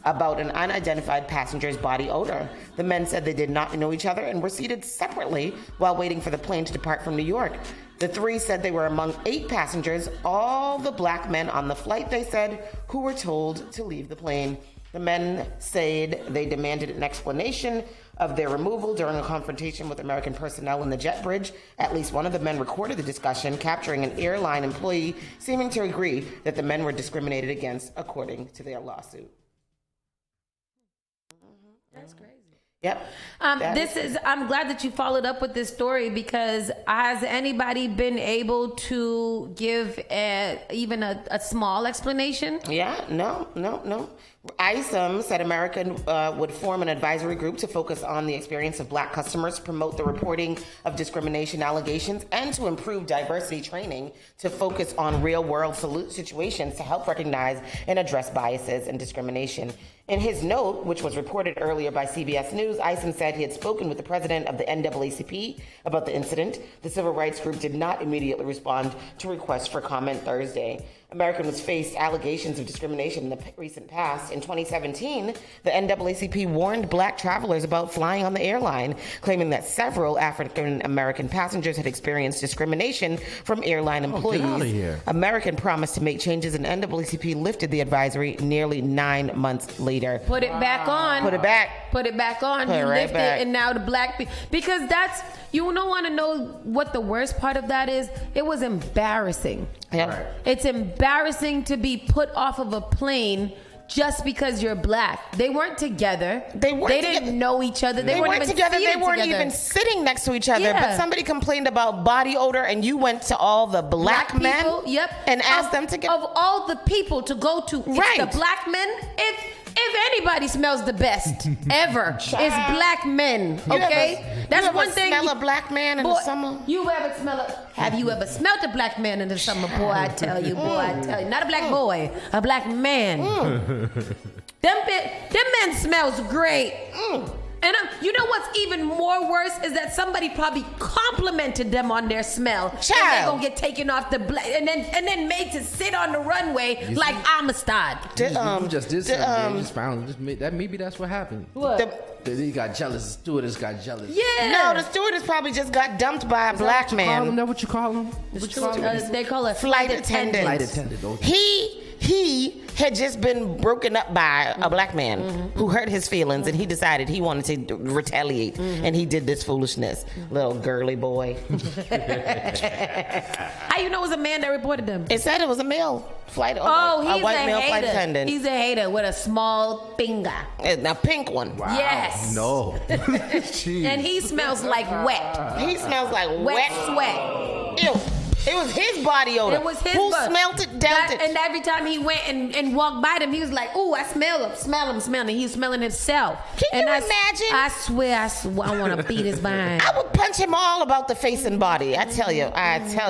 about an unidentified passenger's body odor. The men said they did not know each other and were seated separately while waiting for the plane to depart from New York. The 3 said they were among 8 passengers, all the black men on the flight, they said, who were told to leave the plane. The men said they demanded an explanation of their removal during a confrontation with American personnel in the jet bridge. At least one of the men recorded the discussion, capturing an airline employee seeming to agree that the men were discriminated against, according to their lawsuit. That's crazy. Yep. I'm glad that you followed up with this story, because has anybody been able to give even a small explanation? Yeah, no. Isom said American would form an advisory group to focus on the experience of black customers, promote the reporting of discrimination allegations, and to improve diversity training to focus on real-world situations to help recognize and address biases and discrimination. In his note, which was reported earlier by CBS News, Isom said he had spoken with the president of the NAACP about the incident. The civil rights group did not immediately respond to requests for comment Thursday. American was faced allegations of discrimination in the recent past. In 2017, the NAACP warned black travelers about flying on the airline, claiming that several African American passengers had experienced discrimination from airline employees. Get out of here. American promised to make changes, and NAACP lifted the advisory nearly 9 months later. Put it back on. Put it back. Put it back on. Put it You right lift back. it, and now the black people. Because you don't want to know what the worst part of that is. It was embarrassing. Yep. Right. It's embarrassing to be put off of a plane just because you're black. They weren't together. They didn't know each other. They weren't even together. They seated weren't together. even sitting next to each other. Yeah. But somebody complained about body odor, and you went to all the black men people, yep, and asked them to get of all the people to go to. It's Right. the black men. If anybody smells the best ever, it's black men. Okay, that's one thing. Smell a black man in the summer. Have you ever smelled a black man in the summer, boy? I tell you, not a black boy, a black man. Them men smells great. And you know what's even more worse is that somebody probably complimented them on their smell. And they're gonna get taken off the and then made to sit on the runway like Amistad. You just did something. Maybe that's what happened. What? He got jealous. The stewardess got jealous. Yeah. No, the stewardess probably just got dumped by a black man. Is that what you call him? They call her Flight attendant. Flight attendant. Okay. He had just been broken up by a black man who hurt his feelings, and he decided he wanted to retaliate, and he did this foolishness. Little girly boy. How you know it was a man that reported them? It said it was a male flight. He's a white male hater. flight attendant. He's a hater with a small finger. A pink one. Wow. Yes. No. And he smells like wet. He smells like wet sweat. Ew. It was his body odor. It was his Who body. smelled it, dealt it. And every time he went and walked by them, he was like, "Ooh, I smell him. He was smelling himself." Can you imagine? I swear, I want to beat his behind. I would punch him all about the face and body. I tell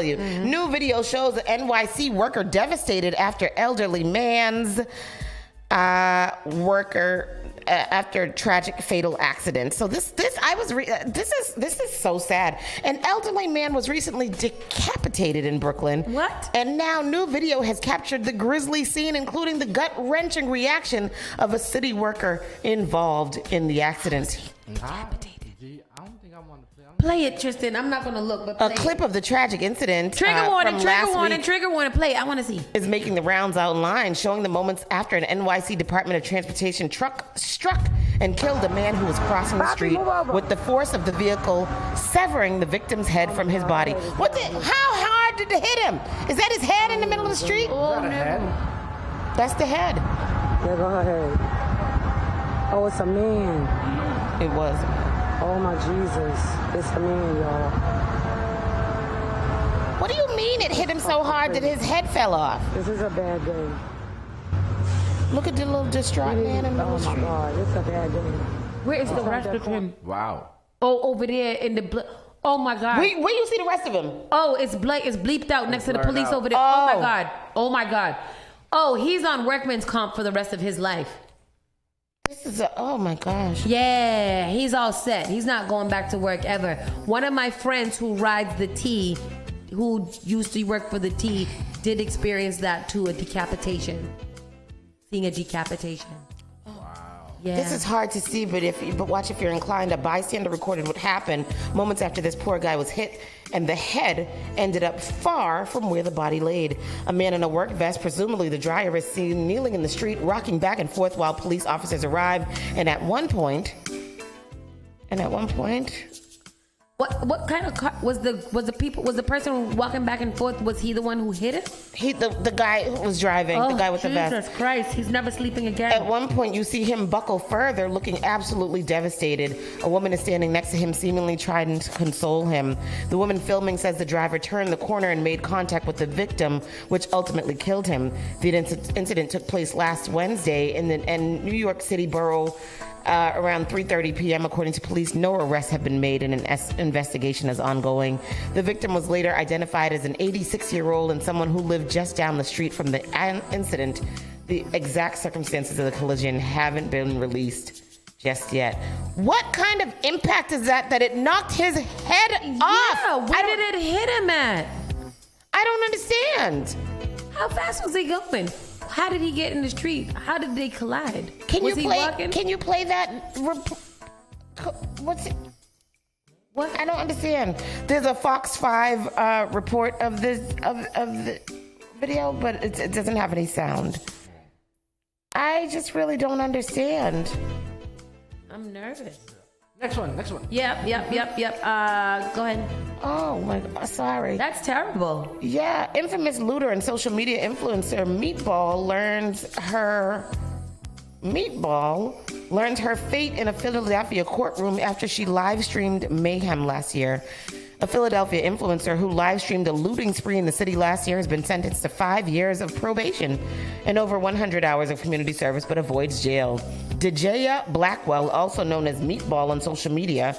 you. New video shows an NYC worker devastated after elderly man's after tragic fatal accident. So this is so sad. An elderly man was recently decapitated in Brooklyn. What? And now new video has captured the grisly scene, including the gut-wrenching reaction of a city worker involved in the accident. Decapitated. I don't think I want to play. Play it, Tristan. I'm not going to look, but play A clip of the tragic incident Trigger warning, from trigger warning. Play it. I want to see. is making the rounds online, showing the moments after an NYC Department of Transportation truck struck and killed a man who was crossing the street with the force of the vehicle severing the victim's head from his body. How hard did it hit him? Is that his head in the middle of the street? That's the head. There go her head. Oh, it's a man. It was. Oh my Jesus. It's a man, y'all. What do you mean it hit him so hard that his head fell off? This is a bad day. Look at the little distraught man in the Oh street. my God, it's a bad day. Where is the rest of him? Wow. Oh, over there in the oh my God. Where you see the rest of him? Oh, it's bleeped out next to the blurred police out. over there. Oh my God. Oh my God. Oh, he's on workman's comp for the rest of his life. This is oh my gosh. Yeah, he's all set. He's not going back to work ever. One of my friends who rides the T, who used to work for the T, did experience that too, a decapitation. Seeing a decapitation. Yeah. This is hard to see, but watch if you're inclined. A bystander recorded what happened moments after this poor guy was hit, and the head ended up far from where the body laid. A man in a work vest, presumably the driver, is seen kneeling in the street, rocking back and forth while police officers arrive. And at one point, what kind of car was the person walking back and forth? Was he the one who hit it? The guy who was driving, the guy with the vest. Jesus Christ, he's never sleeping again. At one point, you see him buckle further, looking absolutely devastated. A woman is standing next to him, seemingly trying to console him. The woman filming says the driver turned the corner and made contact with the victim, which ultimately killed him. The incident took place last Wednesday in New York City borough. Around 3:30 p.m., according to police, no arrests have been made and an investigation is ongoing. The victim was later identified as an 86-year-old and someone who lived just down the street from the incident. The exact circumstances of the collision haven't been released just yet. What kind of impact is that it knocked his head off? Yeah, where did it hit him at? I don't understand. How fast was he going? How did he get in the street? How did they collide? Can you walking? Can you play that? What's it? What? I don't understand. There's a Fox 5 report of this of the video, but it doesn't have any sound. I just really don't understand. I'm nervous. Next one. Yep. Go ahead. Oh my God, sorry. That's terrible. Yeah, infamous looter and social media influencer Meatball learned her fate in a Philadelphia courtroom after she live streamed mayhem last year. A Philadelphia influencer who live streamed a looting spree in the city last year has been sentenced to 5 years of probation and over 100 hours of community service, but avoids jail. Dejaya Blackwell, also known as Meatball on social media,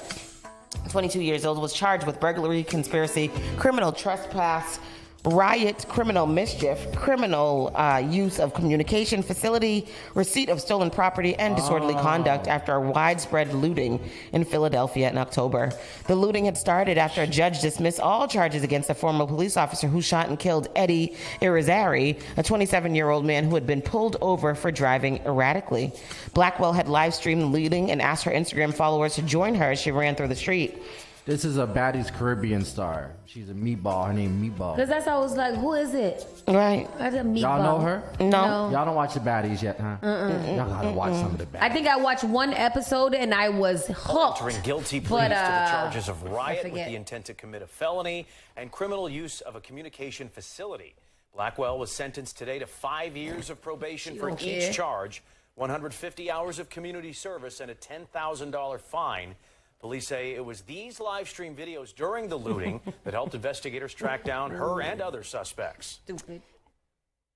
22 years old, was charged with burglary, conspiracy, criminal trespass, riot, criminal mischief, criminal use of communication facility, receipt of stolen property, and disorderly conduct after a widespread looting in Philadelphia in October. The looting had started after a judge dismissed all charges against a former police officer who shot and killed Eddie Irizarry, a 27-year-old man who had been pulled over for driving erratically. Blackwell had live streamed the looting and asked her Instagram followers to join her as she ran through the street. This is a Baddies Caribbean star. She's a meatball. Her name Meatball. Because that's how I was like, who is it? Right. That's a meatball. Y'all know her? No. Y'all don't watch the Baddies yet, huh? Y'all gotta watch some of the Baddies. I think I watched one episode and I was hooked. Entering guilty pleas to the charges of riot with the intent to commit a felony and criminal use of a communication facility. Blackwell was sentenced today to 5 years of probation for each charge, 150 hours of community service, and a $10,000 fine. Police say it was these live stream videos during the looting that helped investigators track down her and other suspects. Stupid.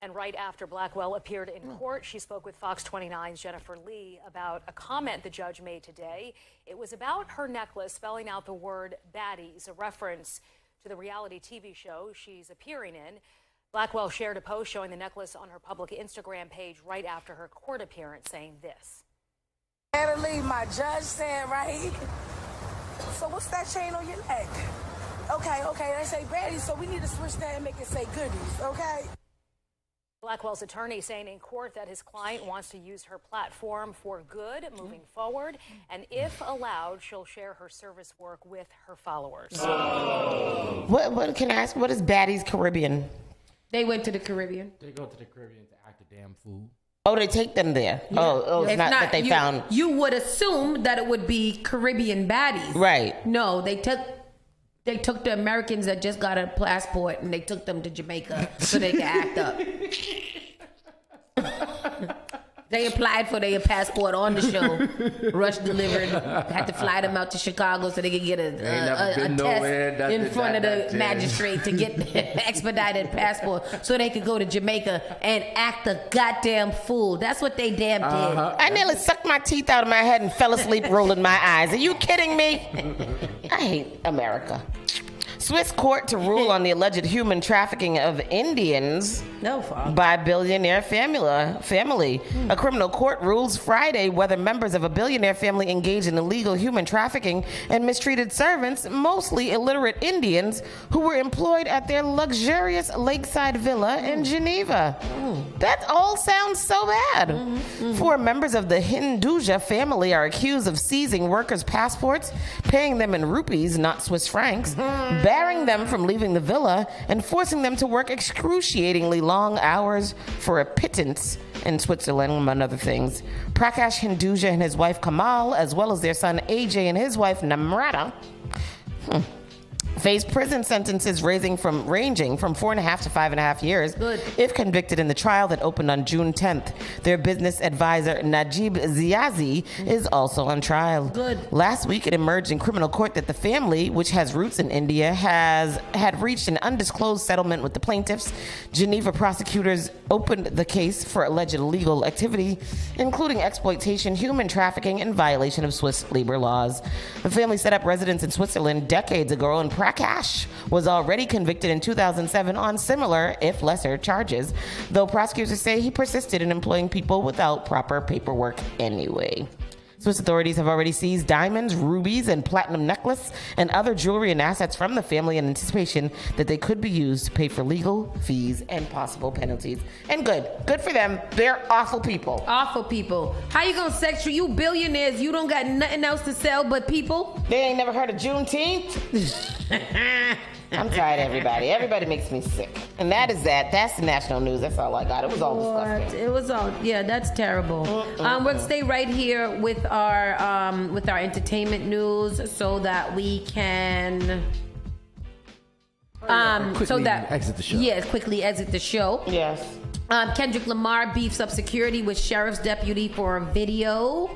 And right after Blackwell appeared in court, she spoke with Fox 29's Jennifer Lee about a comment the judge made today. It was about her necklace spelling out the word baddies, a reference to the reality TV show she's appearing in. Blackwell shared a post showing the necklace on her public Instagram page right after her court appearance, saying this. Natalie, my judge said, right? So what's that chain on your neck? Okay, they say baddies, so we need to switch that and make it say goodies, okay? Blackwell's attorney saying in court that his client wants to use her platform for good moving forward, and if allowed, she'll share her service work with her followers. What can I ask? What is Baddies Caribbean? They went to the Caribbean. They go to the Caribbean to act a damn fool. Oh, they take them there. Yeah. Oh, it's not that they found. You would assume that it would be Caribbean baddies. Right. No, they took the Americans that just got a passport and they took them to Jamaica so they could act up. They applied for their passport on the show. Rush delivered. Had to fly them out to Chicago so they could get a test in front of the magistrate to get expedited passport so they could go to Jamaica and act a goddamn fool. That's what they damn did. I nearly sucked my teeth out of my head and fell asleep rolling my eyes. Are you kidding me? I hate America. Swiss court to rule on the alleged human trafficking of Indians by billionaire family. A criminal court rules Friday whether members of a billionaire family engaged in illegal human trafficking and mistreated servants, mostly illiterate Indians, who were employed at their luxurious lakeside villa in Geneva. That all sounds so bad. Four members of the Hinduja family are accused of seizing workers' passports, paying them in rupees, not Swiss francs, barring them from leaving the villa, and forcing them to work excruciatingly long hours for a pittance in Switzerland, among other things. Prakash Hinduja and his wife Kamal, as well as their son AJ and his wife Namrata, face prison sentences ranging from 4.5 to 5.5 years if convicted in the trial that opened on June 10th. Their business advisor Najib Ziazi is also on trial. Last week it emerged in criminal court that the family, which has roots in India, had reached an undisclosed settlement with the plaintiffs. Geneva prosecutors opened the case for alleged illegal activity, including exploitation, human trafficking, and violation of Swiss labor laws. The family set up residence in Switzerland decades ago, and Prakash was already convicted in 2007 on similar, if lesser, charges, though prosecutors say he persisted in employing people without proper paperwork anyway. Swiss authorities have already seized diamonds, rubies, and platinum necklace and other jewelry and assets from the family in anticipation that they could be used to pay for legal fees and possible penalties. And good for them. They're awful people. Awful people. How you gonna sex you billionaires? You don't got nothing else to sell but people? They ain't never heard of Juneteenth? I'm tired of everybody. Everybody makes me sick. And that's the national news. That's all I got. It was all disgusting. It was all, that's terrible. We'll stay right here with our entertainment news so that we can exit the show. Yes, quickly exit the show. Yes. Kendrick Lamar beefs up security with sheriff's deputy for a video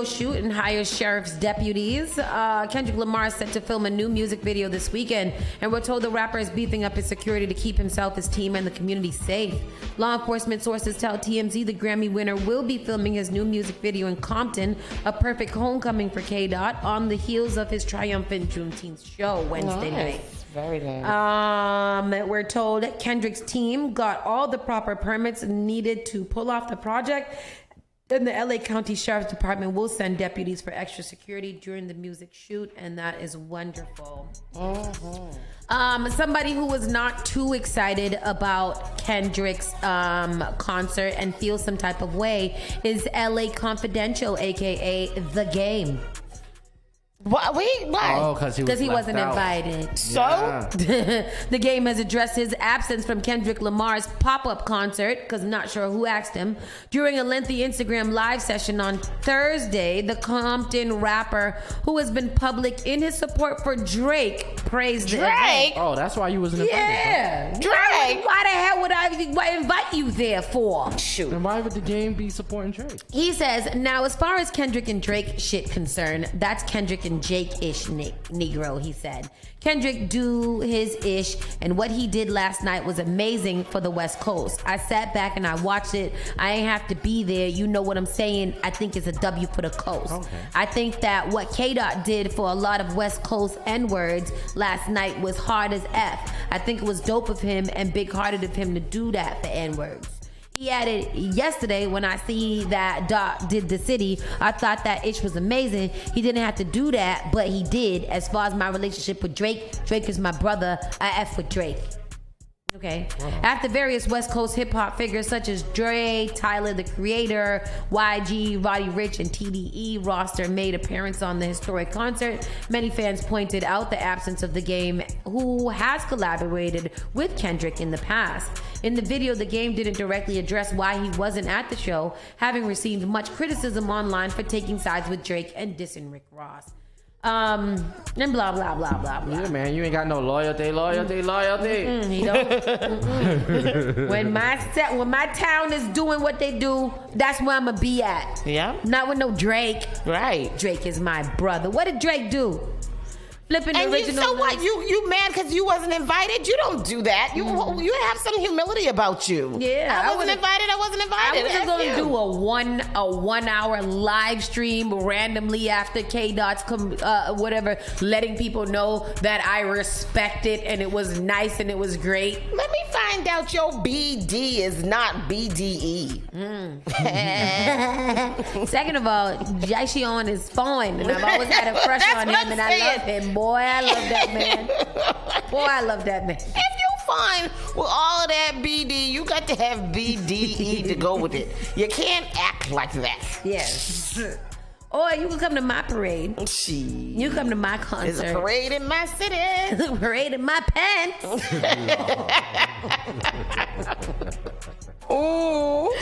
shoot and hires sheriff's deputies. Kendrick Lamar is set to film a new music video this weekend, and we're told the rapper is beefing up his security to keep himself, his team, and the community safe. Law enforcement sources tell TMZ the Grammy winner will be filming his new music video in Compton, a perfect homecoming for K-Dot, on the heels of his triumphant Juneteenth show Wednesday night. Very nice. We're told Kendrick's team got all the proper permits needed to pull off the project. Then the LA County Sheriff's Department will send deputies for extra security during the music shoot, and that is wonderful. Somebody who was not too excited about Kendrick's concert and feels some type of way is LA Confidential, aka The Game. Why? Oh, because he wasn't invited. So? Yeah. The Game has addressed his absence from Kendrick Lamar's pop-up concert, because not sure who asked him. During a lengthy Instagram live session on Thursday, the Compton rapper, who has been public in his support for Drake, praised the event. Oh, that's why you wasn't invited. Yeah. Drake. Why the hell would I invite you there for? Shoot. Then why would the Game be supporting Drake? He says, now as far as Kendrick and Drake shit concerned, that's Kendrick and Jake-ish Negro, he said. Kendrick do his ish, and what he did last night was amazing for the West Coast. I sat back and I watched it. I ain't have to be there. You know what I'm saying? I think it's a W for the coast. Okay. I think that what K-Dot did for a lot of West Coast N-words last night was hard as F. I think it was dope of him and big-hearted of him to do that for N-words. He added, yesterday when I see that Doc did the city, I thought that ish was amazing. He didn't have to do that, but he did. As far as my relationship with Drake is my brother. I F with Drake. Okay. After various West Coast hip-hop figures such as Dre, Tyler, the Creator, YG, Roddy Ricch, and TDE roster made appearance on the historic concert, many fans pointed out the absence of The Game, who has collaborated with Kendrick in the past. In the video, The Game didn't directly address why he wasn't at the show, having received much criticism online for taking sides with Drake and dissing Rick Ross. And blah, blah, blah, blah, blah. Yeah, man, you ain't got no loyalty. He don't. When my town is doing what they do, that's where I'm going to be at. Yeah. Not with no Drake. Right. Drake is my brother. What did Drake do? Flipping the original. So what? You mad because you wasn't invited? You don't do that. You have some humility about you. Yeah, I wasn't invited. I was going to do a 1 hour live stream randomly after K-Dot's whatever, letting people know that I respect it and it was nice and it was great. Let me find out your BD is not BDE. Second of all, Jaishion is fine, and I've always had a crush on him, and I love him. Boy, I love that man. If you find with all of that BD, you got to have BDE to go with it. You can't act like that. Yes. Or you can come to my parade. You come to my concert. There's a parade in my city. Parade in my pants. Ooh.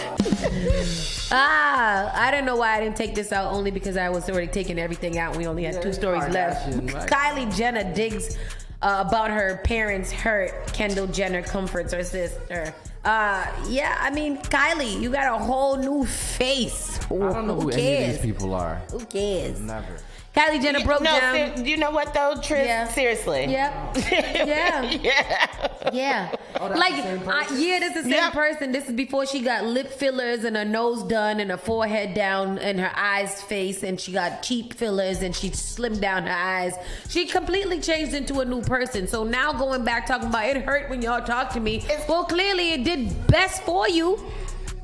I don't know why I didn't take this out, only because I was already taking everything out. We only had 2 stories left. Right. Kylie Jenner digs about her parents hurt Kendall Jenner comforts her sister. Yeah, I mean, Kylie, you got a whole new face. I don't know who any of these people are. Who cares? Never. Kylie Jenner broke down. You know what though, Trish? Yeah. Seriously. Yep. Yeah. Oh, that's the same person? This is the same person. This is before she got lip fillers and her nose done and her forehead down and her eyes face, and she got cheek fillers and she slimmed down her eyes. She completely changed into a new person. So now going back talking about it hurt when y'all talk to me. Well, clearly it did best for you.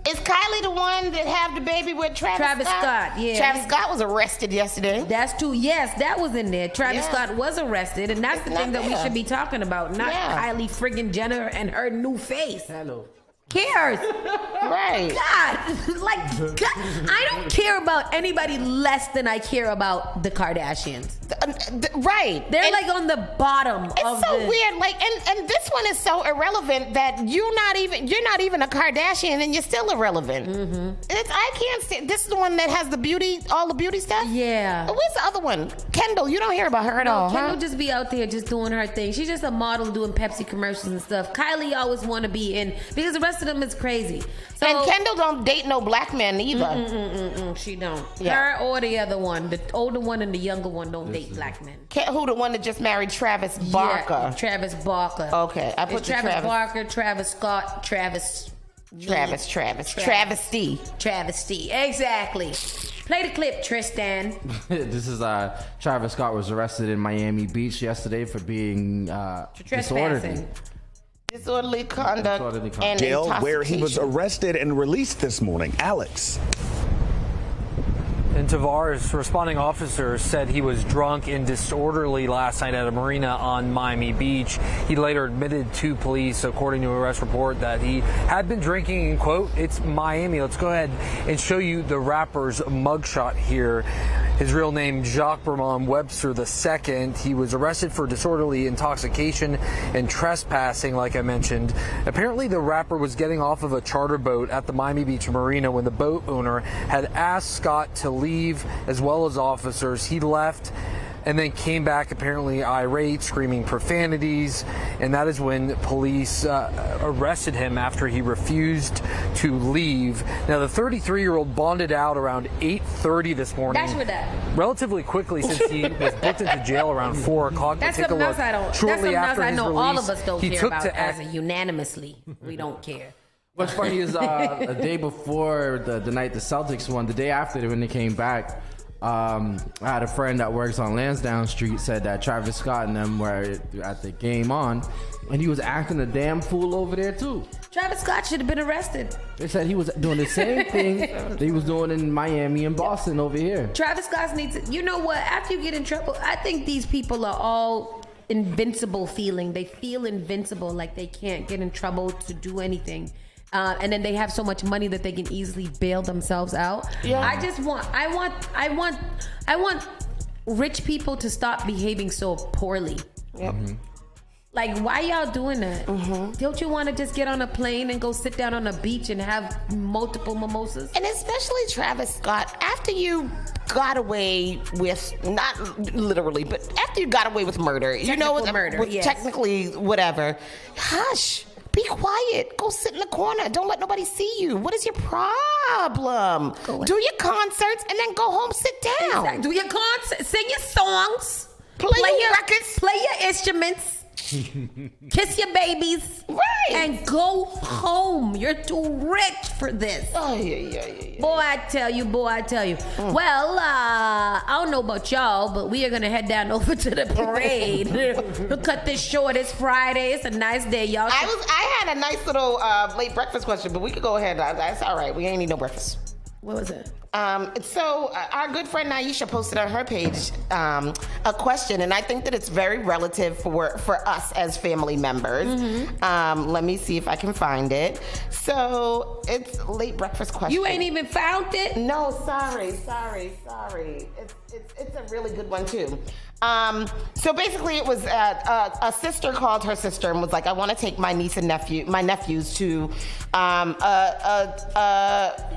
Is Kylie the one that had the baby with Travis Scott? Yeah. Travis Scott was arrested yesterday. That's true. Yes, that was in there. Travis Scott was arrested, and that's the thing that we should be talking about, not Kylie friggin' Jenner and her new face. Hello. Cares? Right. God, I don't care about anybody less than I care about the Kardashians. Right. They're like on the bottom of It's so weird. Like, and this one is so irrelevant that you're not even a Kardashian and you're still irrelevant. Mm-hmm. I can't see. This is the one that has all the beauty stuff? Yeah. Where's the other one? Kendall, you don't hear about her at all, Kendall just be out there just doing her thing. She's just a model doing Pepsi commercials and stuff. Kylie always want to be in, because the rest of them is crazy. So, and Kendall don't date no black man either. She don't. Yeah. Her or the other one, the older one and the younger one don't date black men. Who, the one that just married Travis Barker? Yeah, Travis Barker. Okay, I put Travis Barker, Travis Scott, Travesty. Exactly. Play the clip, Tristan. This is Travis Scott was arrested in Miami Beach yesterday for being disorderly. Disorderly conduct and jail, intoxication. where he was arrested and released this morning. Alex. In Tavares, responding officers said he was drunk and disorderly last night at a marina on Miami Beach. He later admitted to police, according to an arrest report, that he had been drinking, and quote, "It's Miami." Let's go ahead and show you the rapper's mugshot here. His real name, Jacques Bermond Webster II. He was arrested for disorderly intoxication and trespassing, like I mentioned. Apparently, the rapper was getting off of a charter boat at the Miami Beach Marina when the boat owner had asked Scott to leave, as well as officers. He left and then came back apparently irate, screaming profanities, and that is when police arrested him after he refused to leave. Now, the 33-year-old bonded out around 8:30 this morning. That's what that. Relatively quickly, since he was booked into jail around 4 o'clock. That's take a something look. else I don't. Shortly That's after something else I his know release, all of us don't he care took about to as a unanimously. We don't care. What's funny is a day before the night the Celtics won, the day after when they came back, I had a friend that works on Lansdowne Street said that Travis Scott and them were at the game on, and he was acting a damn fool over there too. Travis Scott should have been arrested. They said he was doing the same thing that he was doing in Miami and Boston over here. Travis Scott needs to, you know what, after you get in trouble, I think these people are all invincible feeling. They feel invincible, like they can't get in trouble to do anything. And then they have so much money that they can easily bail themselves out. Yeah. I want rich people to stop behaving so poorly. Yep. Mm-hmm. Like, why y'all doing that? Mm-hmm. Don't you want to just get on a plane and go sit down on a beach and have multiple mimosas? And especially Travis Scott, after you got away with, not literally, but after you got away with murder, technically whatever, hush. Be quiet. Go sit in the corner. Don't let nobody see you. What is your problem? Do your concerts and then go home, sit down. Exactly. Do your concerts, sing your songs, play your records, play your instruments. Kiss your babies, right? And go home. You're too rich for this. Oh yeah. Boy, I tell you. Well, I don't know about y'all, but we are gonna head down over to the parade. We'll cut this short. It's Friday. It's a nice day, y'all. I had a nice little late breakfast question, but we could go ahead. That's all right. We ain't need no breakfast. What was it? So our good friend Naisha posted on her page a question, and I think that it's very relative for us as family members. Mm-hmm. Let me see if I can find it. So it's a late breakfast question. You ain't even found it? No, sorry. It's a really good one too. So basically, it was a sister called her sister and was like, "I want to take my niece and nephews to a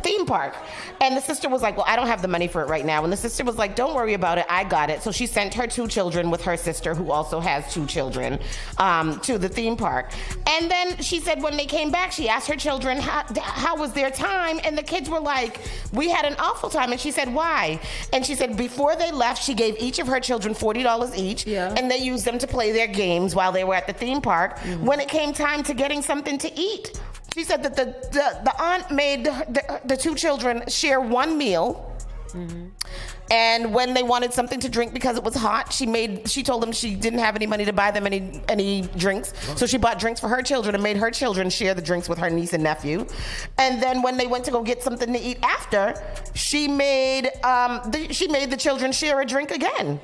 theme park." And the sister was like, "Well, I don't have the money for it right now." And the sister was like, "Don't worry about it, I got it." So she sent her 2 children with her sister, who also has 2 children, to the theme park. And then she said when they came back, she asked her children how was their time, and the kids were like, "We had an awful time." And she said, "Why?" And she said before they left, she gave each of her children $40 each, and they used them to play their games while they were at the theme park. Mm-hmm. When it came time to getting something to eat, she said that the aunt made the 2 children share one meal. Mm-hmm. And when they wanted something to drink because it was hot, she told them she didn't have any money to buy them any drinks. So she bought drinks for her children and made her children share the drinks with her niece and nephew. And then when they went to go get something to eat after, she made the children share a drink again.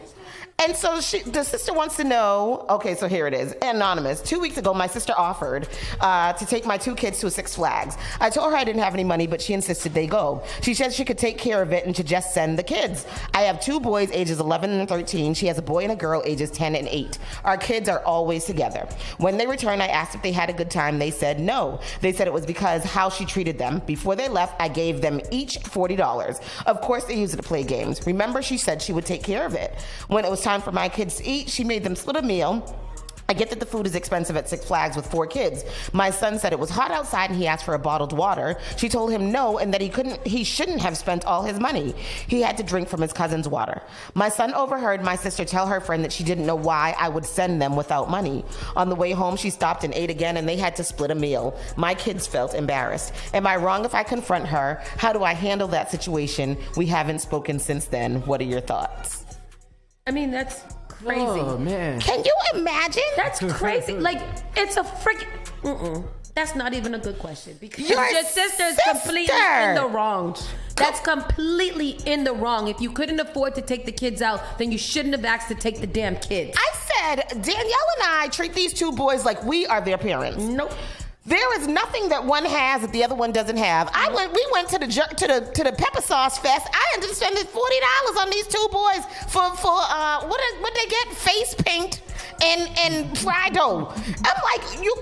And so the sister wants to know, okay, so here it is. Anonymous. 2 weeks ago, my sister offered to take my 2 kids to Six Flags. I told her I didn't have any money, but she insisted they go. She said she could take care of it and to just send the kids. I have 2 boys, ages 11 and 13. She has a boy and a girl, ages 10 and 8. Our kids are always together. When they returned, I asked if they had a good time. They said no. They said it was because how she treated them. Before they left, I gave them each $40. Of course, they used it to play games. Remember, she said she would take care of it. When it was time for my kids to eat, she made them split a meal. I get that the food is expensive at Six Flags with 4 kids. My son said it was hot outside and he asked for a bottled water. She told him no and that he shouldn't have spent all his money. He had to drink from his cousin's water. My son overheard my sister tell her friend that she didn't know why I would send them without money. On the way home, she stopped and ate again and they had to split a meal. My kids felt embarrassed. Am I wrong if I confront her? How do I handle that situation? We haven't spoken since then. What are your thoughts? I mean, that's crazy. Oh, man. Can you imagine? That's crazy. Like, it's a freaking... That's not even a good question because your sister is completely in the wrong. That's completely in the wrong. If you couldn't afford to take the kids out, then you shouldn't have asked to take the damn kids. I said, Danielle and I treat these 2 boys like we are their parents. Nope. There is nothing that one has that the other one doesn't have. We went to the pepper sauce fest. I ended up spending $40 on these 2 boys for what they get? Face paint and fried dough. I'm like, can you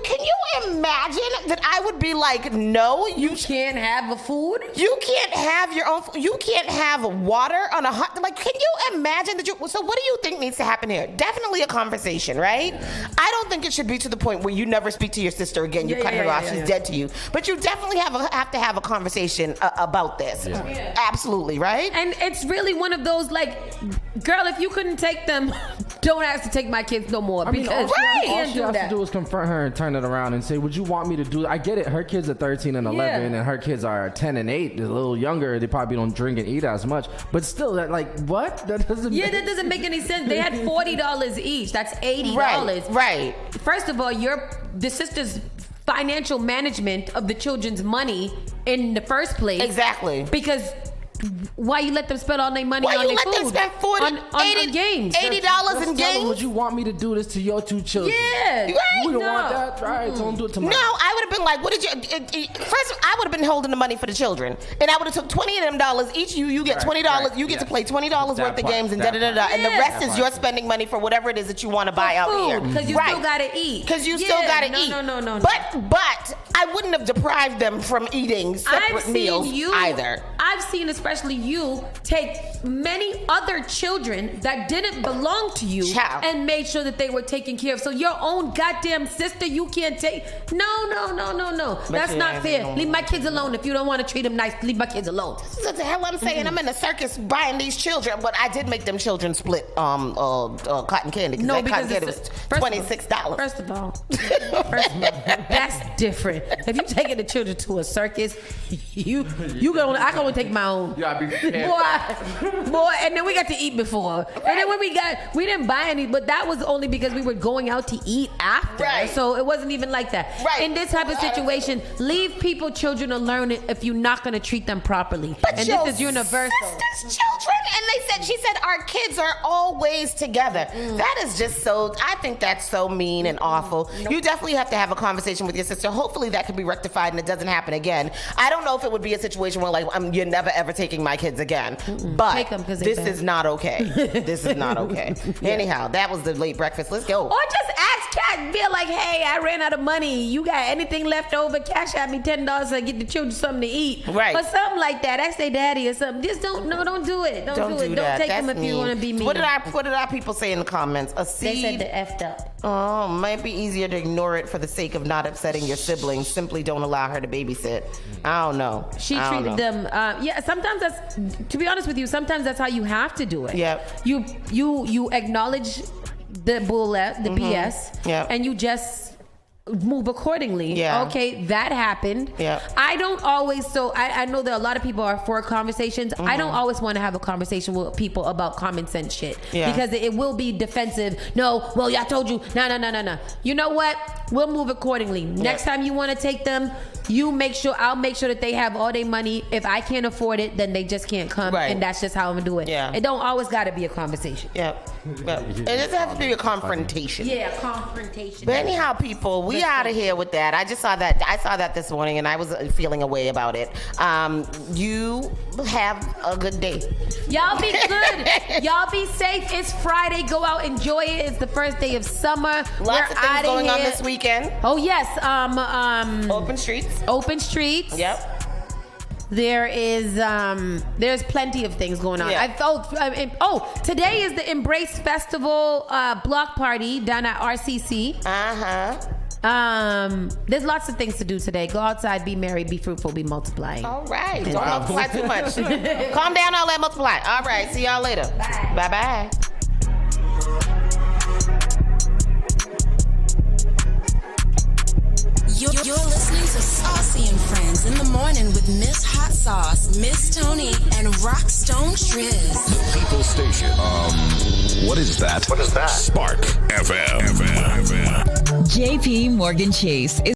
imagine that I would be like, no, you can't have a food. You can't have your own. You can't have water on a hot. Like, can you imagine that? So what do you think needs to happen here? Definitely a conversation, right? I don't think it should be to the point where you never speak to your sister again. You cut her off. She's dead to you. But you definitely have to have a conversation about this. Yeah. Absolutely, right? And it's really one of those like, girl, if you couldn't take them, don't ask to take my kids no more. I mean, because all she has to do is confront her and turn it around and say, would you want me to do that? I get it. Her kids are 13 and 11 and her kids are 10 and 8. They're a little younger. They probably don't drink and eat as much. But still, that what? That doesn't that doesn't make any sense. They had $40 each. That's $80. Right. First of all, the sister's financial management of the children's money in the first place. Exactly. Because Why you let them spend all their money Why on you their let food? them spend 40, on games? $80 in games? Would you want me to do this to your two children? Yeah. Right? You don't want that? Right, don't do it to mine. No, I would have been like, what did you... First, I would have been holding the money for the children. And I would have took $20 of them dollars. Each you get $20. Right, you get to play $20 worth That of part, games and that da-da-da-da. part. And the rest is your spending money for whatever it is that you want to buy out here. Because you still got to eat. Because you still got to eat. No. But I wouldn't have deprived them from eating separate meals either. I've seen especially you take many other children that didn't belong to you and made sure that they were taken care of. So your own goddamn sister you can't take. No. That's not fair. Leave my kids alone. If you don't want to treat them nice, leave my kids alone. This is what the hell I'm saying. I'm in the circus buying these children, but I did make them children split cotton candy. No, because cotton candy was $26. First of all, that's different. If you taking the children to a circus, I can only take my own. Yeah, Boy, and then we got to eat before. Right. And then when we didn't buy any, but that was only because we were going out to eat after. Right. So it wasn't even like that. Right. In this type of situation, leave children alone if you're not going to treat them properly. But and this is universal. Sister's children, and she said our kids are always together. That is just so, I think that's so mean and awful. You definitely have to have a conversation with your sister. Hopefully that can be rectified and it doesn't happen again. I don't know if it would be a situation where you're never ever taking my kids again. But this is not okay. This is not okay. Anyhow, that was the late breakfast. Let's go. Or just ask Cat, be like, hey, I ran out of money. You got anything left over? Cash out me $10 to get the children something to eat. Right. Or something like that. Ask their daddy or something. Just don't do it. Don't do it. Don't take them if you want to be mean. What did our people say in the comments? A seed. They said they're effed up. Oh, might be easier to ignore it for the sake of not upsetting your siblings. Simply don't allow her to babysit. I don't know. She treated them. Sometimes that's. To be honest with you, sometimes that's how you have to do it. Yep. You acknowledge the BS. Yep. And you just move accordingly. Yeah. Okay, that happened. Yeah. I don't always. So I know that a lot of people are for conversations. I don't always want to have a conversation with people about common sense shit. Yeah. Because it will be defensive. No, well, I told you. No. You know what? We'll move accordingly. Next time you want to take them, I'll make sure that they have all their money. If I can't afford it, then they just can't come. Right. And that's just how I'm gonna do it. Yeah. It don't always gotta be a conversation. Yep. It doesn't have to be a confrontation. Yeah, confrontation. But anyhow, people, we out of here with that. I saw that this morning, and I was feeling a way about it. You have a good day. Y'all be good. Y'all be safe. It's Friday. Go out, enjoy it. It's the first day of summer. Lots of things going on this weekend. Oh yes. Open streets. Open streets. Yep. There is there's plenty of things going on. Yeah. Today is the Embrace Festival block party down at RCC. There's lots of things to do today. Go outside, be merry, be fruitful, be multiplying. All right. Don't multiply too much. Calm down, all that multiply. All right. See y'all later. Bye bye. You're listening to Saucy and Friends in the morning with Miss Hot Sauce, Miss Tony, and Rockstone Triz. The People Station. What is that? Spark FM. JP Morgan Chase is